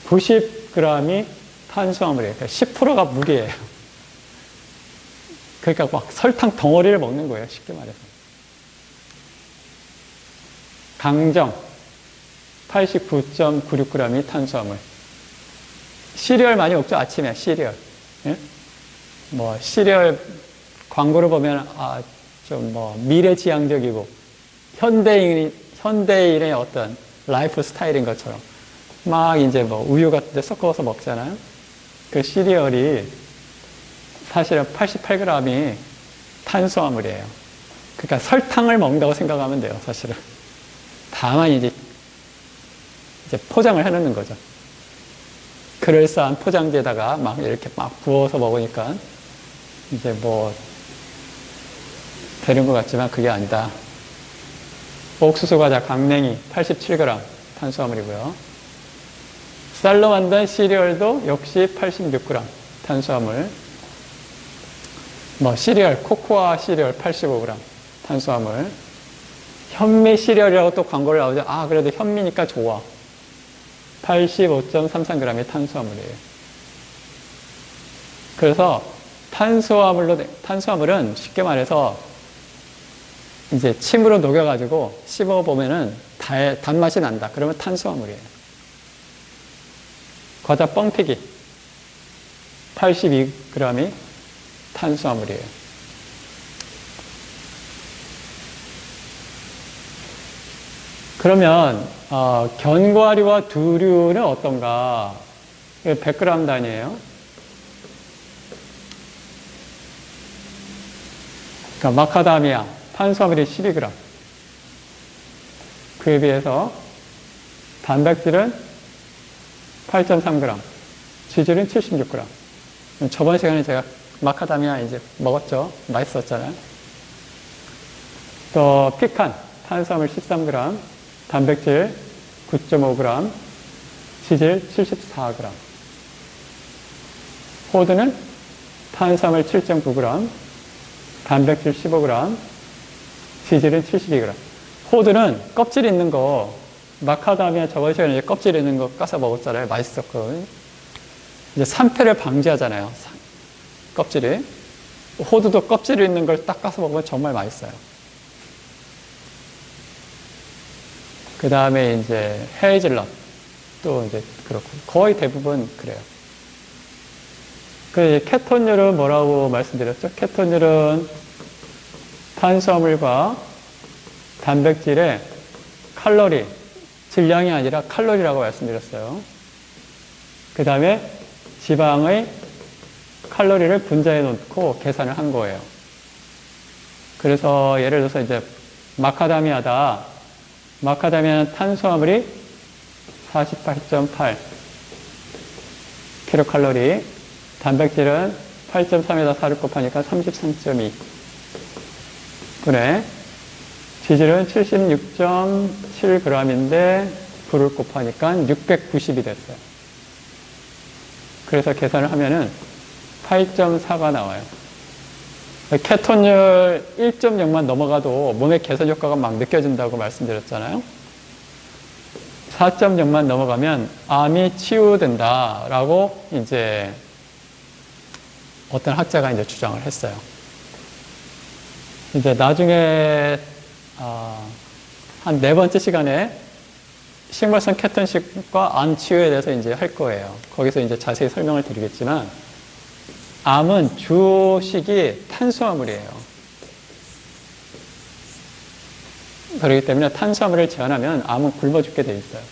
90g이 탄수화물이에요. 그러니까 10%가 무게예요. 그러니까 막 설탕 덩어리를 먹는 거예요. 쉽게 말해서. 강정 89.96g이 탄수화물. 시리얼 많이 먹죠? 아침에 시리얼. 예? 뭐 시리얼 광고를 보면 좀 뭐 미래지향적이고 현대인의 어떤 라이프 스타일인 것처럼 막 이제 뭐 우유 같은 데 섞어서 먹잖아요. 그 시리얼이 사실은 88g이 탄수화물이에요. 그러니까 설탕을 먹는다고 생각하면 돼요, 사실은. 다만 이제 포장을 해놓는 거죠. 그럴싸한 포장지에다가 막 이렇게 막 부어서 먹으니까 이제 뭐 되는 것 같지만 그게 아니다. 옥수수 과자 강냉이 87g 탄수화물이고요. 쌀로 만든 시리얼도 역시 86g 탄수화물. 뭐 시리얼, 코코아 시리얼 85g 탄수화물. 현미 시리얼이라고 또 광고를 나오죠. 그래도 현미니까 좋아. 85.33g의 탄수화물이에요. 그래서 탄수화물은 쉽게 말해서 이제 침으로 녹여가지고 씹어보면은 단맛이 난다. 그러면 탄수화물이에요. 과자 뻥튀기 82g이 탄수화물이에요. 그러면 견과류와 두류는 어떤가? 100g 단위예요. 그러니까 마카다미아 탄수화물이 12g. 그에 비해서 단백질은 8.3g, 지질은 76g. 저번 시간에 제가 마카다미아 이제 먹었죠. 맛있었잖아요. 또 피칸 탄수화물 13g, 단백질 9.5g, 지질 74g. 호두는 탄수화물 7.9g, 단백질 15g, 지질은 72g. 호두는 껍질 있는 거, 마카다미아 저번 시간에 껍질 있는 거 까서 먹었잖아요. 맛있었거든요. 이제 산패를 방지하잖아요. 껍질이. 호두도 껍질 있는 걸 딱 까서 먹으면 정말 맛있어요. 그 다음에 이제 헤이즐넛. 또 이제 그렇고. 거의 대부분 그래요. 그 케톤율은 뭐라고 말씀드렸죠? 케톤율은 탄수화물과 단백질의 칼로리, 질량이 아니라 칼로리라고 말씀드렸어요. 그 다음에 지방의 칼로리를 분자해 놓고 계산을 한 거예요. 그래서 예를 들어서 이제 마카다미아다. 마카다미아는 탄수화물이 48.8 킬로칼로리, 단백질은 8.3에다 4를 곱하니까 33.2 분에, 지질은 76.7g인데 9를 곱하니까 690이 됐어요. 그래서 계산을 하면은 8.4가 나와요. 케톤율 1.0만 넘어가도 몸의 개선 효과가 막 느껴진다고 말씀드렸잖아요. 4.0만 넘어가면 암이 치유된다라고 이제 어떤 학자가 이제 주장을 했어요. 이제 나중에 한 4번째 시간에 식물성 케톤식과 암 치유에 대해서 이제 할 거예요. 거기서 이제 자세히 설명을 드리겠지만, 암은 주식이 탄수화물이에요. 그렇기 때문에 탄수화물을 제한하면 암은 굶어 죽게 돼 있어요.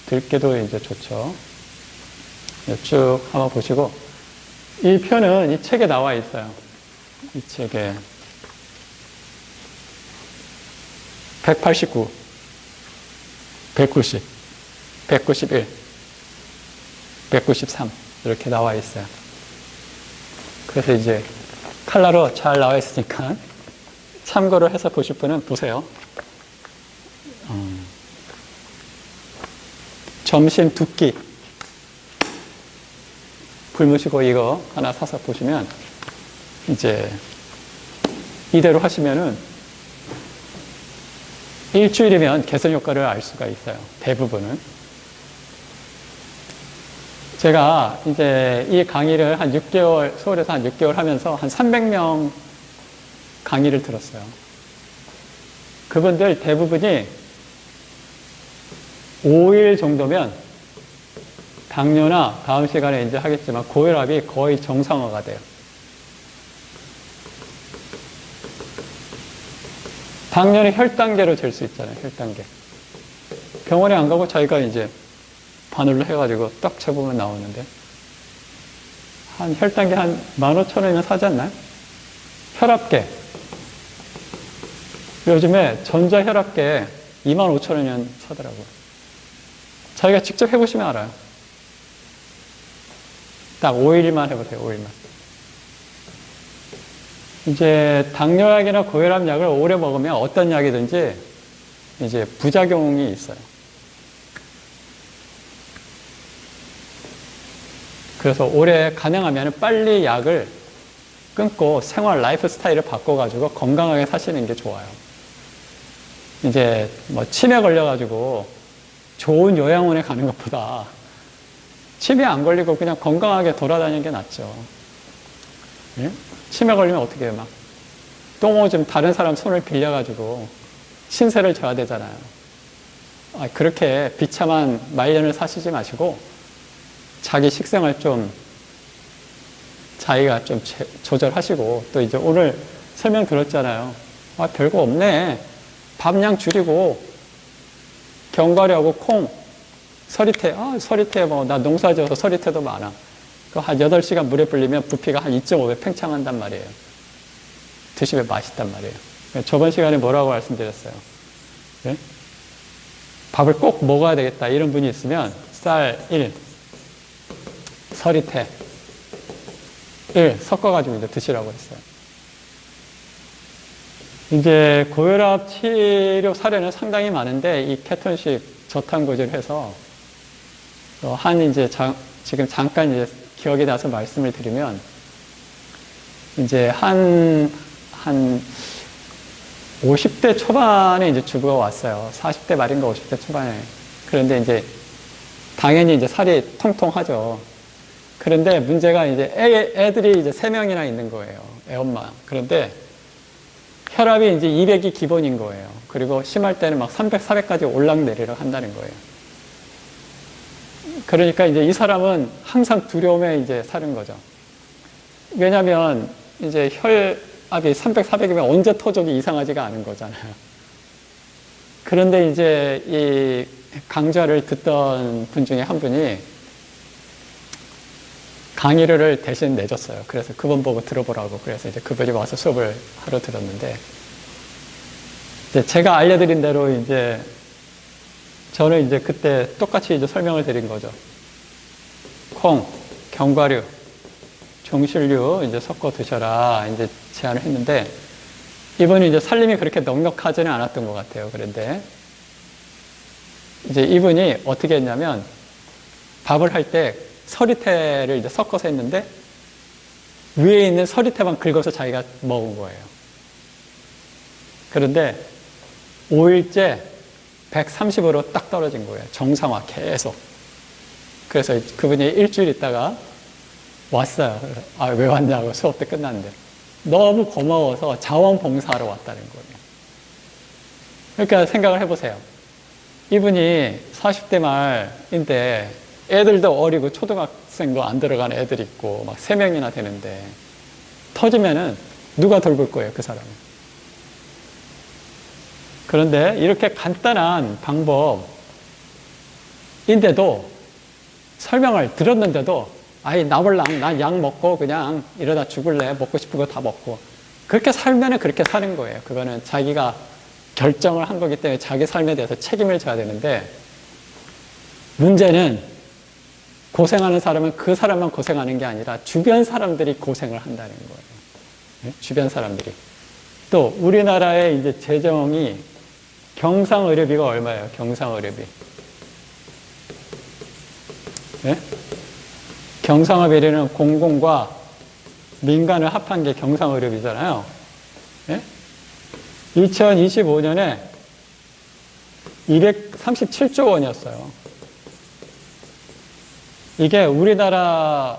들깨도 이제 좋죠. 쭉 한번 보시고, 이 표는 이 책에 나와 있어요. 이 책에 189, 190, 191, 193 이렇게 나와 있어요. 그래서 이제 칼라로 잘 나와 있으니까 참고를 해서 보실 분은 보세요. 점심 두 끼 굶으시고 이거 하나 사서 보시면 이제 이대로 하시면은 일주일이면 개선 효과를 알 수가 있어요. 대부분은. 제가 이제 이 강의를 한 6개월, 서울에서 한 6개월 하면서 한 300명 강의를 들었어요. 그분들 대부분이 5일 정도면 당뇨나 다음 시간에 이제 하겠지만 고혈압이 거의 정상화가 돼요. 당뇨는 혈단계로 잴 수 있잖아요. 혈단계. 병원에 안 가고 자기가 이제 바늘로 해가지고 딱 재보면 나오는데 한 혈단계 한 15,000원이면 사지 않나요? 혈압계. 요즘에 전자혈압계 25,000원이면 사더라고요. 자기가 직접 해보시면 알아요. 딱 5일만 해보세요. 5일만. 이제 당뇨약이나 고혈압 약을 오래 먹으면 어떤 약이든지 이제 부작용이 있어요. 그래서 오래 가능하면 빨리 약을 끊고 생활 라이프 스타일을 바꿔가지고 건강하게 사시는 게 좋아요. 이제 뭐 치매 걸려가지고 좋은 요양원에 가는 것보다 치매 안 걸리고 그냥 건강하게 돌아다니는 게 낫죠. 예? 치매 걸리면 어떻게 해요? 막 똥 오줌 다른 사람 손을 빌려가지고 신세를 져야 되잖아요. 그렇게 비참한 말년을 사시지 마시고 자기 식생활 좀 자기가 좀 조절하시고 또 이제 오늘 설명 들었잖아요. 별거 없네. 밥량 줄이고 견과류하고 콩, 서리태. 서리태 뭐 나 농사 지어서 서리태도 많아. 한 8시간 물에 불리면 부피가 한 2.5배 팽창한단 말이에요. 드시면 맛있단 말이에요. 저번 시간에 뭐라고 말씀드렸어요? 네? 밥을 꼭 먹어야 되겠다 이런 분이 있으면 쌀 1, 서리태 1 섞어가지고 이제 드시라고 했어요. 이제 고혈압 치료 사례는 상당히 많은데 이 케톤식 저탄고지를 해서 지금 잠깐 이제 기억이 나서 말씀을 드리면 이제 한 50대 초반에 이제 주부가 왔어요. 40대 말인가 50대 초반에. 그런데 이제 당연히 이제 살이 통통하죠. 그런데 문제가 이제 애들이 이제 3명이나 있는 거예요. 애엄마. 그런데 혈압이 이제 200이 기본인 거예요. 그리고 심할 때는 막 300, 400까지 올락내리락 한다는 거예요. 그러니까 이제 이 사람은 항상 두려움에 이제 사는 거죠. 왜냐면 이제 혈압이 300, 400이면 언제 터져도 이상하지가 않은 거잖아요. 그런데 이제 이 강좌를 듣던 분 중에 한 분이 강의료를 대신 내줬어요. 그래서 그분 보고 들어보라고. 그래서 이제 그분이 와서 수업을 하러 들었는데, 이제 제가 알려드린 대로 이제 저는 이제 그때 똑같이 이제 설명을 드린 거죠. 콩, 견과류, 종실류 이제 섞어 드셔라 이제 제안을 했는데, 이분이 이제 살림이 그렇게 넉넉하지는 않았던 것 같아요. 그런데 이제 이분이 어떻게 했냐면 밥을 할 때 서리태를 이제 섞어서 했는데 위에 있는 서리태만 긁어서 자기가 먹은 거예요. 그런데 5일째 130으로 딱 떨어진 거예요. 정상화 계속. 그래서 그분이 일주일 있다가 왔어요. 왜 왔냐고 수업 때 끝났는데. 너무 고마워서 자원봉사하러 왔다는 거예요. 그러니까 생각을 해보세요. 이분이 40대 말인데 애들도 어리고 초등학생도 안 들어간 애들이 있고 막 3명이나 되는데 터지면은 누가 돌볼 거예요, 그 사람은. 그런데 이렇게 간단한 방법인데도 설명을 들었는데도 나몰랑 난 약 먹고 그냥 이러다 죽을래. 먹고 싶은 거 다 먹고. 그렇게 살면은 그렇게 사는 거예요. 그거는 자기가 결정을 한 거기 때문에 자기 삶에 대해서 책임을 져야 되는데 문제는 고생하는 사람은 그 사람만 고생하는 게 아니라 주변 사람들이 고생을 한다는 거예요. 네? 주변 사람들이. 또 우리나라의 이제 재정이 경상의료비가 얼마예요? 경상의료비. 네? 경상의료비는 공공과 민간을 합한 게 경상의료비잖아요. 네? 2025년에 237조 원이었어요. 이게 우리나라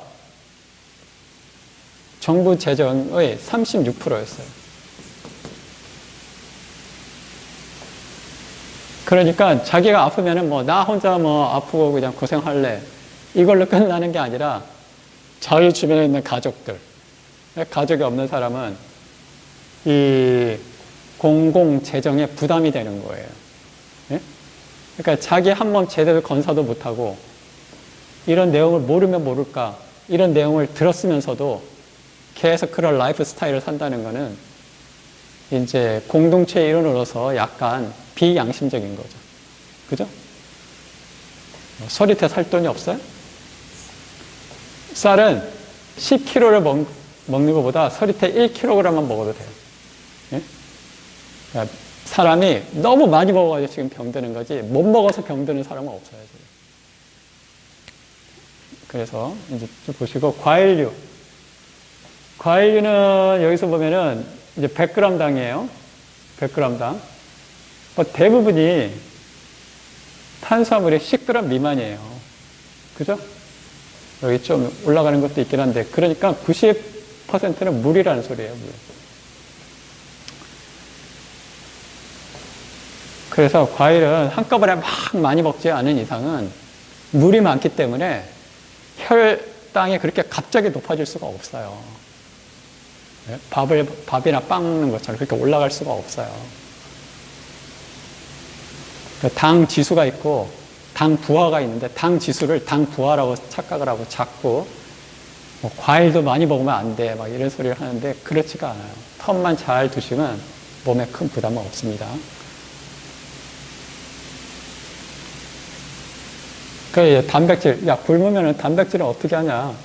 정부 재정의 36%였어요. 그러니까 자기가 아프면은 뭐 나 혼자 뭐 아프고 그냥 고생할래. 이걸로 끝나는 게 아니라 자기 주변에 있는 가족들. 가족이 없는 사람은 이 공공 재정에 부담이 되는 거예요. 예? 그러니까 자기 한 몸 제대로 건사도 못하고 이런 내용을 모르면 모를까 이런 내용을 들었으면서도 계속 그런 라이프 스타일을 산다는 거는 이제 공동체의 일원으로서 약간 비양심적인 거죠. 그죠? 서리태 살 돈이 없어요? 쌀은 10kg를 먹는 것보다 서리태 1kg만 먹어도 돼요. 예? 그러니까 사람이 너무 많이 먹어가지고 지금 병드는 거지 못 먹어서 병드는 사람은 없어요. 지금. 그래서 이제 좀 보시고 과일류. 과일류는 여기서 보면은 이제 100g당이에요. 100g당. 대부분이 탄수화물이 10g 미만이에요. 그죠? 여기 좀 올라가는 것도 있긴 한데, 그러니까 90%는 물이라는 소리예요, 물. 그래서 과일은 한꺼번에 막 많이 먹지 않은 이상은 물이 많기 때문에 혈당이 그렇게 갑자기 높아질 수가 없어요. 밥이나 빵 먹는 것처럼 그렇게 올라갈 수가 없어요. 당 지수가 있고 당 부하가 있는데 당 지수를 당 부하라고 착각을 하고 자꾸 뭐 과일도 많이 먹으면 안 돼 막 이런 소리를 하는데 그렇지가 않아요. 텀만 잘 두시면 몸에 큰 부담은 없습니다. 그 단백질, 야 굶으면 단백질은 어떻게 하냐?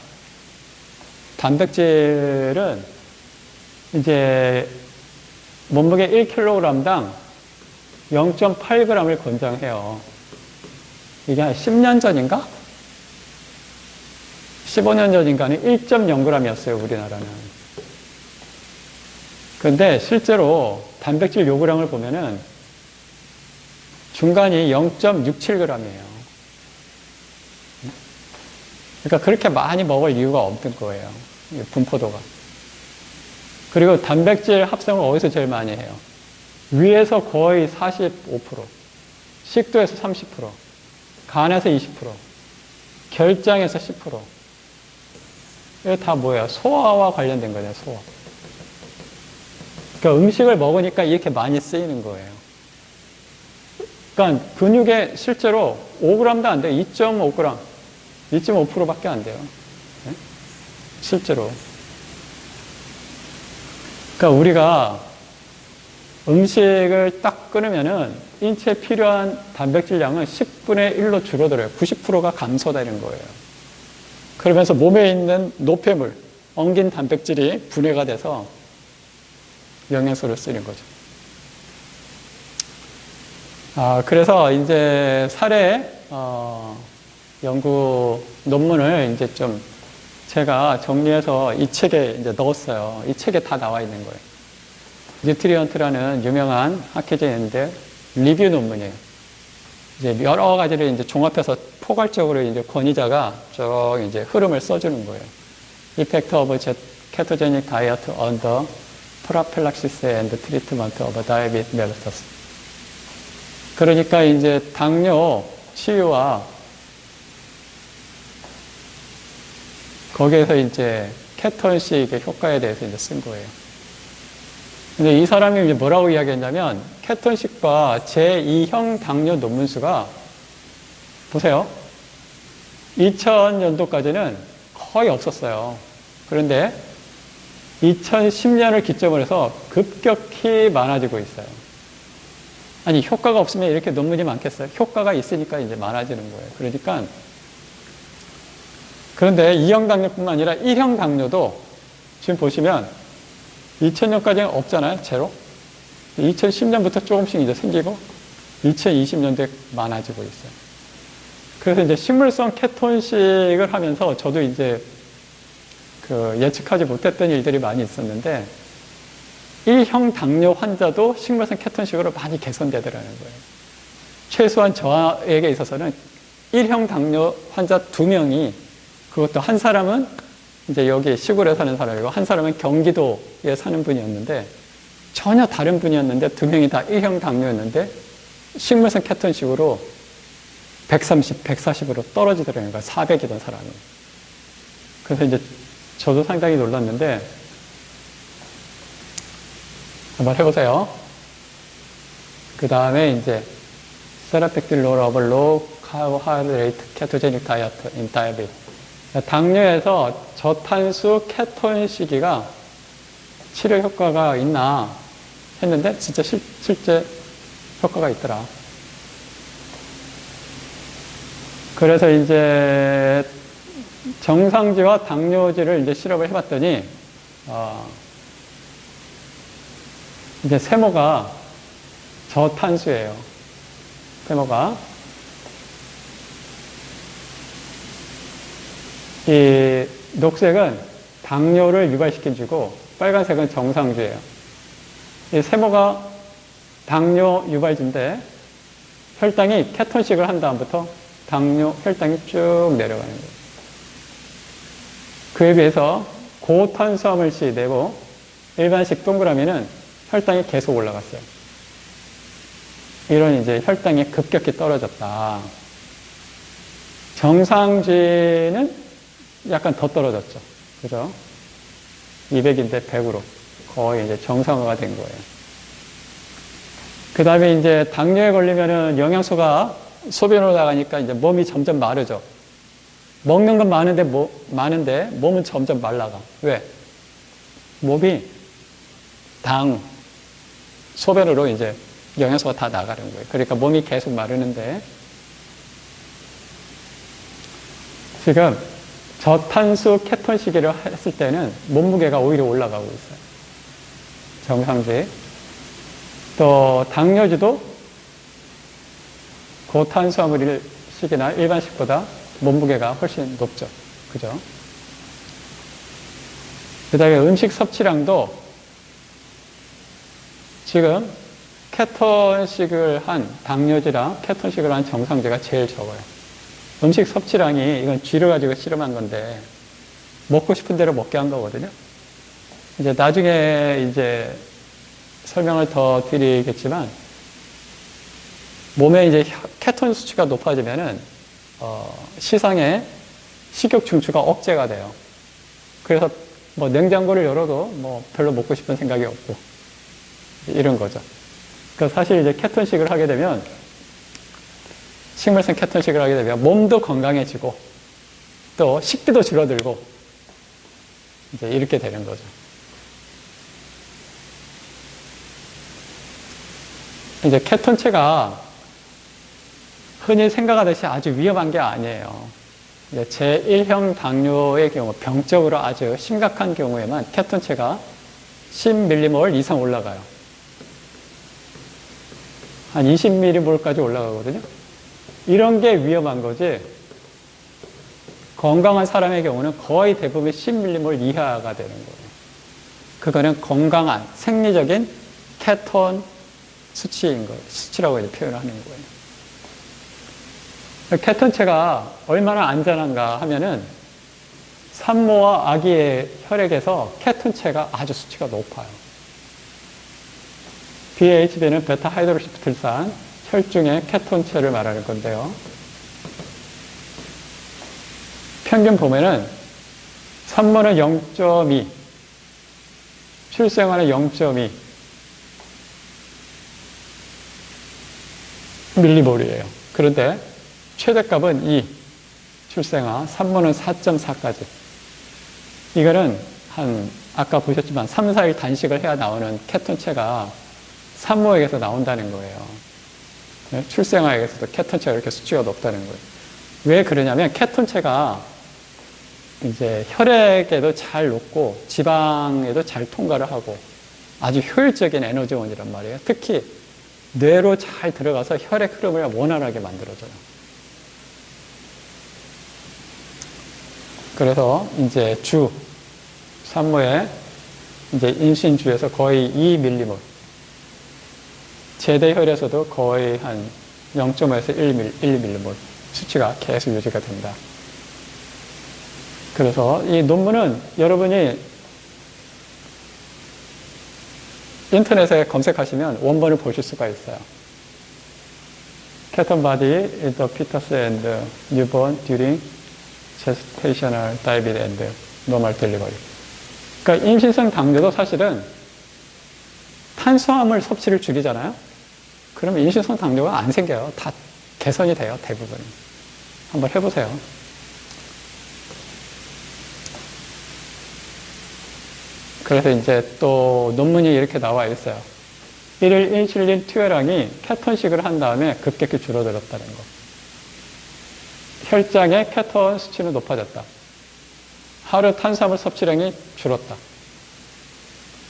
단백질은 이제 몸무게 1kg당 0.8g을 권장해요. 이게 한 10년 전인가? 15년 전인가는 1.0g이었어요, 우리나라는. 그런데 실제로 단백질 요구량을 보면은 중간이 0.67g이에요. 그러니까 그렇게 많이 먹을 이유가 없는 거예요. 분포도가. 그리고 단백질 합성을 어디서 제일 많이 해요? 위에서 거의 45%, 식도에서 30%, 간에서 20%, 결장에서 10%. 이게 다 뭐예요? 소화와 관련된 거예요, 소화. 그러니까 음식을 먹으니까 이렇게 많이 쓰이는 거예요. 그러니까 근육에 실제로 5g도 안 돼요. 2.5g, 2.5%밖에 안 돼요. 네? 실제로. 그러니까 우리가 음식을 딱 끊으면은 인체에 필요한 단백질량은 10분의 1로 줄어들어요. 90%가 감소되는 거예요. 그러면서 몸에 있는 노폐물, 엉긴 단백질이 분해가 돼서 영양소를 쓰는 거죠. 그래서 이제 사례 연구 논문을 이제 좀 제가 정리해서 이 책에 이제 넣었어요. 이 책에 다 나와 있는 거예요. 뉴트리언트라는 유명한 학회자인데 리뷰 논문이에요. 이제 여러 가지를 이제 종합해서 포괄적으로 이제 권위자가 쭉 이제 흐름을 써주는 거예요. Effect of ketogenic diet on the prophylaxis and treatment of diabetes mellitus. 그러니까 이제 당뇨 치유와 거기에서 이제 케톤식의 효과에 대해서 이제 쓴 거예요. 근데 이 사람이 이제 뭐라고 이야기했냐면, 케톤식과 제2형 당뇨 논문수가, 보세요. 2000년도까지는 거의 없었어요. 그런데 2010년을 기점으로 해서 급격히 많아지고 있어요. 아니, 효과가 없으면 이렇게 논문이 많겠어요? 효과가 있으니까 이제 많아지는 거예요. 그러니까, 그런데 2형 당뇨뿐만 아니라 1형 당뇨도 지금 보시면 2000년까지는 없잖아요, 제로. 2010년부터 조금씩 이제 생기고 2020년도에 많아지고 있어요. 그래서 이제 식물성 케톤식을 하면서 저도 이제 그 예측하지 못했던 일들이 많이 있었는데 1형 당뇨 환자도 식물성 케톤식으로 많이 개선되더라는 거예요. 최소한 저에게 있어서는 1형 당뇨 환자 2명이, 그것도 한 사람은 이제 여기 시골에 사는 사람이고 한 사람은 경기도에 사는 분이었는데 전혀 다른 분이었는데 2명이 다 1형 당뇨였는데 식물성 케톤식으로 130, 140으로 떨어지더라고요. 400이던 사람이. 그래서 이제 저도 상당히 놀랐는데, 한번 해보세요. 그 다음에 이제, Therapeutic role of low carbohydrate ketogenic diet in diabetes. 당뇨에서 저탄수 케톤 시기가 치료 효과가 있나 했는데, 진짜 실제 효과가 있더라. 그래서 이제 정상지와 당뇨지를 이제 실험을 해봤더니, 이제 세모가 저탄수예요. 세모가. 이 녹색은 당뇨를 유발시켜주고, 빨간색은 정상주예요. 이 세모가 당뇨 유발주인데, 혈당이 케톤식을 한 다음부터 당뇨 혈당이 쭉 내려가는 거예요. 그에 비해서 고탄수화물씩 내고 일반식 동그라미는 혈당이 계속 올라갔어요. 이런 이제 혈당이 급격히 떨어졌다. 정상쥐는 약간 더 떨어졌죠. 그죠? 200인데 100으로 거의 이제 정상화가 된 거예요. 그 다음에 이제 당뇨에 걸리면은 영양소가 소변으로 나가니까 이제 몸이 점점 마르죠. 먹는 건 많은데 몸은 점점 말라가. 왜? 몸이 소변으로 이제 영양소가 다 나가는 거예요. 그러니까 몸이 계속 마르는데, 지금 저탄수 케톤 시기를 했을 때는 몸무게가 오히려 올라가고 있어요. 정상지. 또 당뇨주도 고탄수화물 식이나 일반식보다 몸무게가 훨씬 높죠. 그죠? 그 다음에 음식 섭취량도 지금 케톤식을 한 당뇨지랑 케톤식을 한 정상지가 제일 적어요. 음식 섭취량이, 이건 쥐를 가지고 실험한 건데, 먹고 싶은 대로 먹게 한 거거든요. 이제 나중에 이제 설명을 더 드리겠지만, 몸에 이제 케톤 수치가 높아지면은, 시상에 식욕 중추가 억제가 돼요. 그래서 뭐 냉장고를 열어도 뭐 별로 먹고 싶은 생각이 없고, 이런 거죠. 그러니까 사실 이제 케톤식을 하게 되면, 식물성 케톤식을 하게 되면 몸도 건강해지고, 또 식비도 줄어들고, 이제 이렇게 되는 거죠. 이제 케톤체가 흔히 생각하듯이 아주 위험한 게 아니에요. 제1형 당뇨의 경우, 병적으로 아주 심각한 경우에만 케톤체가 10mmmol 이상 올라가요. 한 20mmmol까지 올라가거든요. 이런 게 위험한 거지, 건강한 사람의 경우는 거의 대부분 10mmmol 이하가 되는 거예요. 그거는 건강한, 생리적인 케톤 수치인 거예요. 수치라고 이제 표현을 하는 거예요. 케톤체가 얼마나 안전한가 하면은 산모와 아기의 혈액에서 케톤체가 아주 수치가 높아요. BHB는 베타하이드로시프틸산, 혈중의 케톤체를 말하는 건데요. 평균 보면은 산모는 0.2, 출생아는 0.2 밀리몰이에요. 그런데 최대값은 2, 출생아, 산모는 4.4까지. 이거는 아까 보셨지만 3, 4일 단식을 해야 나오는 케톤체가 산모에게서 나온다는 거예요. 출생아에게서도 케톤체가 이렇게 수치가 높다는 거예요. 왜 그러냐면 케톤체가 이제 혈액에도 잘 녹고 지방에도 잘 통과를 하고 아주 효율적인 에너지원이란 말이에요. 특히 뇌로 잘 들어가서 혈액 흐름을 원활하게 만들어줘요. 그래서 이제 산모의 이제 임신주에서 거의 2mmmol, 제대혈에서도 거의 한 0.5에서 1mmmol 수치가 계속 유지가 된다. 그래서 이 논문은 여러분이 인터넷에 검색하시면 원본을 보실 수가 있어요. Keton body in the fetus and newborn during gestational diabetes and normal delivery. 그러니까 임신성 당뇨도 사실은 탄수화물 섭취를 줄이잖아요. 그러면 임신성 당뇨가 안 생겨요. 다 개선이 돼요, 대부분. 한번 해보세요. 그래서 이제 또 논문이 이렇게 나와 있어요. 1일 인슐린 투여량이 케톤식을 한 다음에 급격히 줄어들었다는 거. 혈장의 케톤 수치는 높아졌다. 하루 탄수화물 섭취량이 줄었다.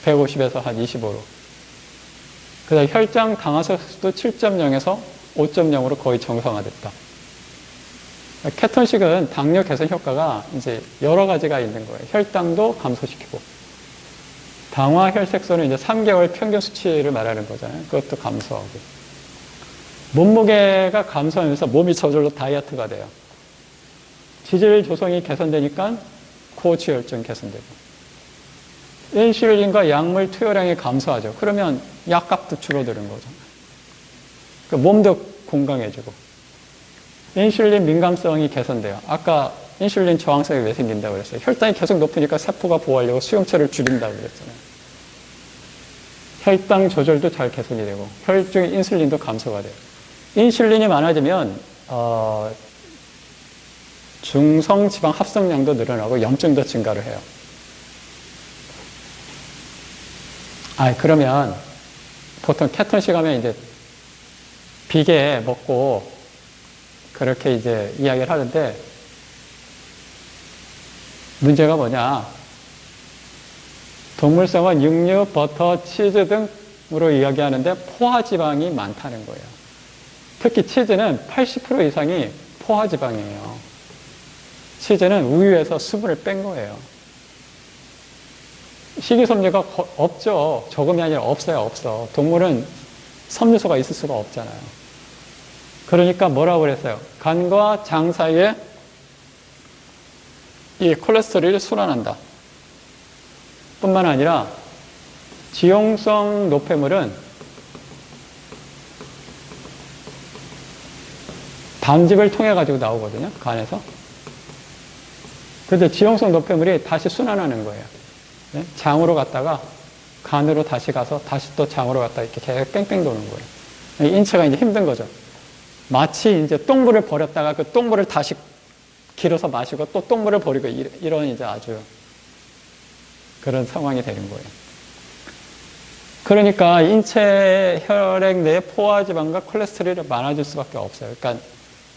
150에서 한 25로. 그 다음에 혈장 당화수도 7.0에서 5.0으로 거의 정상화됐다. 케톤식은 당뇨 개선 효과가 이제 여러 가지가 있는 거예요. 혈당도 감소시키고, 당화 혈색소는 이제 3개월 평균 수치를 말하는 거잖아요. 그것도 감소하고, 몸무게가 감소하면서 몸이 저절로 다이어트가 돼요. 지질 조성이 개선되니까 고지혈증 개선되고, 인슐린과 약물 투여량이 감소하죠. 그러면 약값도 줄어드는 거잖아요. 몸도 건강해지고, 인슐린 민감성이 개선돼요. 아까 인슐린 저항성이 왜 생긴다고 그랬어요? 혈당이 계속 높으니까 세포가 보호하려고 수용체를 줄인다고 그랬잖아요. 혈당 조절도 잘 개선이 되고, 혈중 인슐린도 감소가 돼요. 인슐린이 많아지면 중성 지방 합성량도 늘어나고 염증도 증가를 해요. 그러면 보통 케톤식 하면 이제 비계 먹고 그렇게 이제 이야기를 하는데, 문제가 뭐냐? 동물성은 육류, 버터, 치즈 등으로 이야기하는데 포화지방이 많다는 거예요. 특히 치즈는 80% 이상이 포화지방이에요. 치즈는 우유에서 수분을 뺀 거예요. 식이섬유가 없죠. 적음이 아니라 없어요, 없어. 동물은 섬유소가 있을 수가 없잖아요. 그러니까 뭐라고 그랬어요? 간과 장 사이에 이 콜레스테롤이 순환한다. 뿐만 아니라 지용성 노폐물은 담즙을 통해 가지고 나오거든요, 간에서. 그런데 지용성 노폐물이 다시 순환하는 거예요. 네? 장으로 갔다가 간으로 다시 가서 다시 또 장으로 갔다가 이렇게 계속 뺑뺑 도는 거예요. 인체가 이제 힘든 거죠. 마치 이제 똥물을 버렸다가 그 똥물을 다시 길어서 마시고 또 똥물을 버리고, 이런 이제 아주 그런 상황이 되는 거예요. 그러니까 인체 혈액 내에 포화지방과 콜레스테롤이 많아질 수밖에 없어요. 그러니까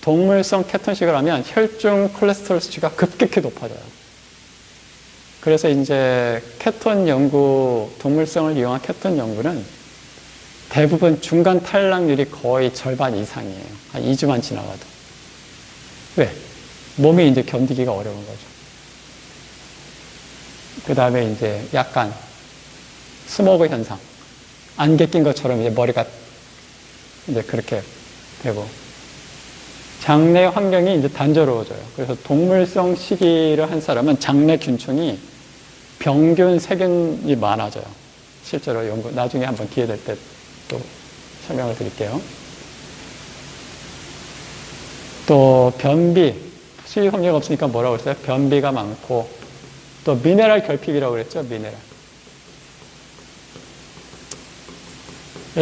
동물성 케톤식을 하면 혈중 콜레스테롤 수치가 급격히 높아져요. 그래서 이제 케톤 연구, 동물성을 이용한 케톤 연구는 대부분 중간 탈락률이 거의 절반 이상이에요. 한 2주만 지나가도. 왜? 몸이 이제 견디기가 어려운 거죠. 그 다음에 이제 약간 스모그 현상. 안개 낀 것처럼 이제 머리가 이제 그렇게 되고, 장내 환경이 이제 단조로워져요. 그래서 동물성 식이를 한 사람은 장내 균층이 병균, 세균이 많아져요. 실제로 연구, 나중에 한번 기회 될 때 또 설명을 드릴게요. 또 변비, 식이섬유가 없으니까 뭐라고 그랬어요? 변비가 많고, 또 미네랄 결핍이라고 그랬죠, 미네랄.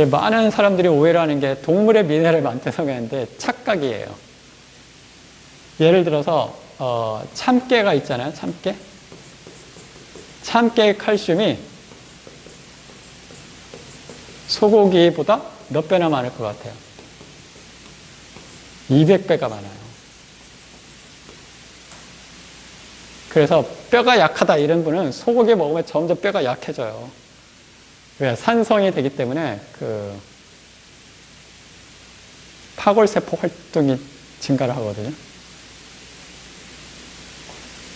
많은 사람들이 오해를 하는 게 동물의 미네랄이 많다고 하는데 착각이에요. 예를 들어서 참깨가 있잖아요, 참깨. 참깨의 칼슘이 소고기보다 몇 배나 많을 것 같아요? 200배가 많아요. 그래서 뼈가 약하다 이런 분은 소고기 먹으면 점점 뼈가 약해져요. 왜? 산성이 되기 때문에 그 파골세포 활동이 증가를 하거든요.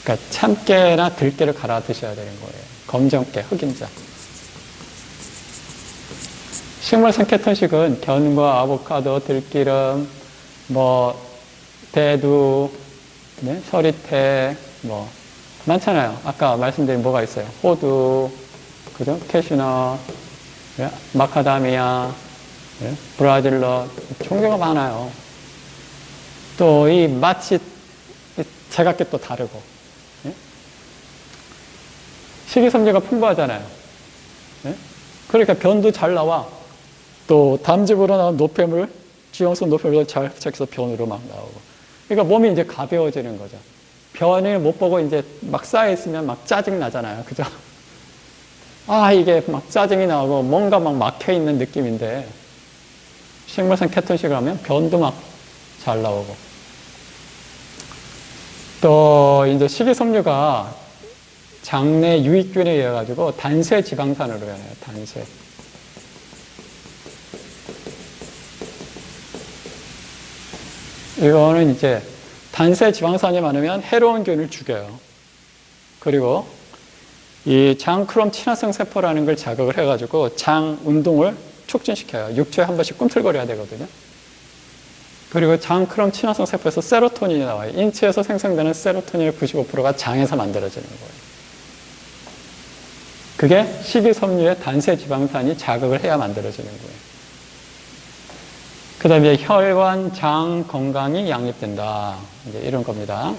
그러니까 참깨나 들깨를 갈아 드셔야 되는 거예요. 검정깨, 흑임자. 식물성 케톤식은 견과, 아보카도, 들기름, 대두, 네? 서리태, 많잖아요. 아까 말씀드린 뭐가 있어요? 호두, 그죠? 캐슈넛, 마카다미아, 예? 브라질러 종류가 많아요. 또 이 맛이 제각기 또 다르고, 예? 식이섬유가 풍부하잖아요. 예? 그러니까 변도 잘 나와. 또 담즙으로 나온 노폐물, 지용성 노폐물도 잘 흡착해서 변으로 막 나오고. 그러니까 몸이 이제 가벼워지는 거죠. 변을 못 보고 이제 막 쌓여있으면 막 짜증 나잖아요. 그죠? 아, 이게 막 짜증이 나고 뭔가 막 막혀있는 느낌인데, 식물성 케톤식을 하면 변도 막 잘 나오고. 또 이제 식이섬유가 장내 유익균에 의해 가지고 단세 지방산으로 변해요. 단세. 이거는 이제 단세 지방산이 많으면 해로운 균을 죽여요. 그리고 이 장크롬 친화성 세포라는 걸 자극을 해가지고 장 운동을 촉진시켜요. 6초에 한 번씩 꿈틀거려야 되거든요. 그리고 장크롬 친화성 세포에서 세로토닌이 나와요. 인체에서 생성되는 세로토닌의 95%가 장에서 만들어지는 거예요. 그게 식이섬유의 단세 지방산이 자극을 해야 만들어지는 거예요. 그 다음에 혈관, 장 건강이 양립된다. 이제 이런 겁니다.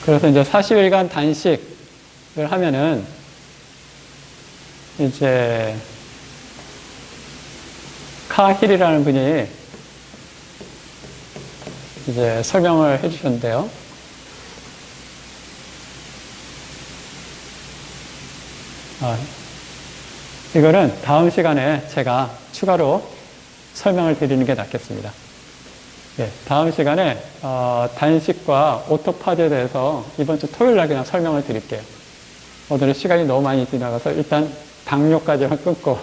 그래서 이제 40일간 단식을 하면은 이제 카힐이라는 분이 이제 설명을 해주셨는데요. 이거는 다음 시간에 제가 추가로 설명을 드리는 게 낫겠습니다. 예, 다음 시간에 단식과 오토파지에 대해서 이번 주 토요일 날 그냥 설명을 드릴게요. 오늘은 시간이 너무 많이 지나가서 일단 당뇨까지만 끊고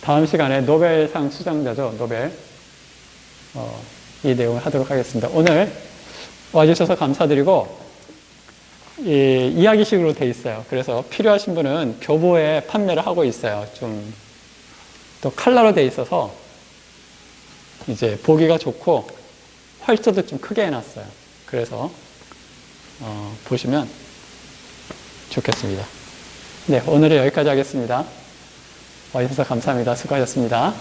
다음 시간에 노벨상 수상자죠. 노벨 이 내용을 하도록 하겠습니다. 오늘 와주셔서 감사드리고 이야기식으로 돼 있어요. 그래서 필요하신 분은 교보에 판매를 하고 있어요. 좀 또 칼라로 돼 있어서 이제 보기가 좋고 활자도 좀 크게 해놨어요. 그래서 보시면 좋겠습니다. 네, 오늘은 여기까지 하겠습니다. 와주셔서 감사합니다. 수고하셨습니다.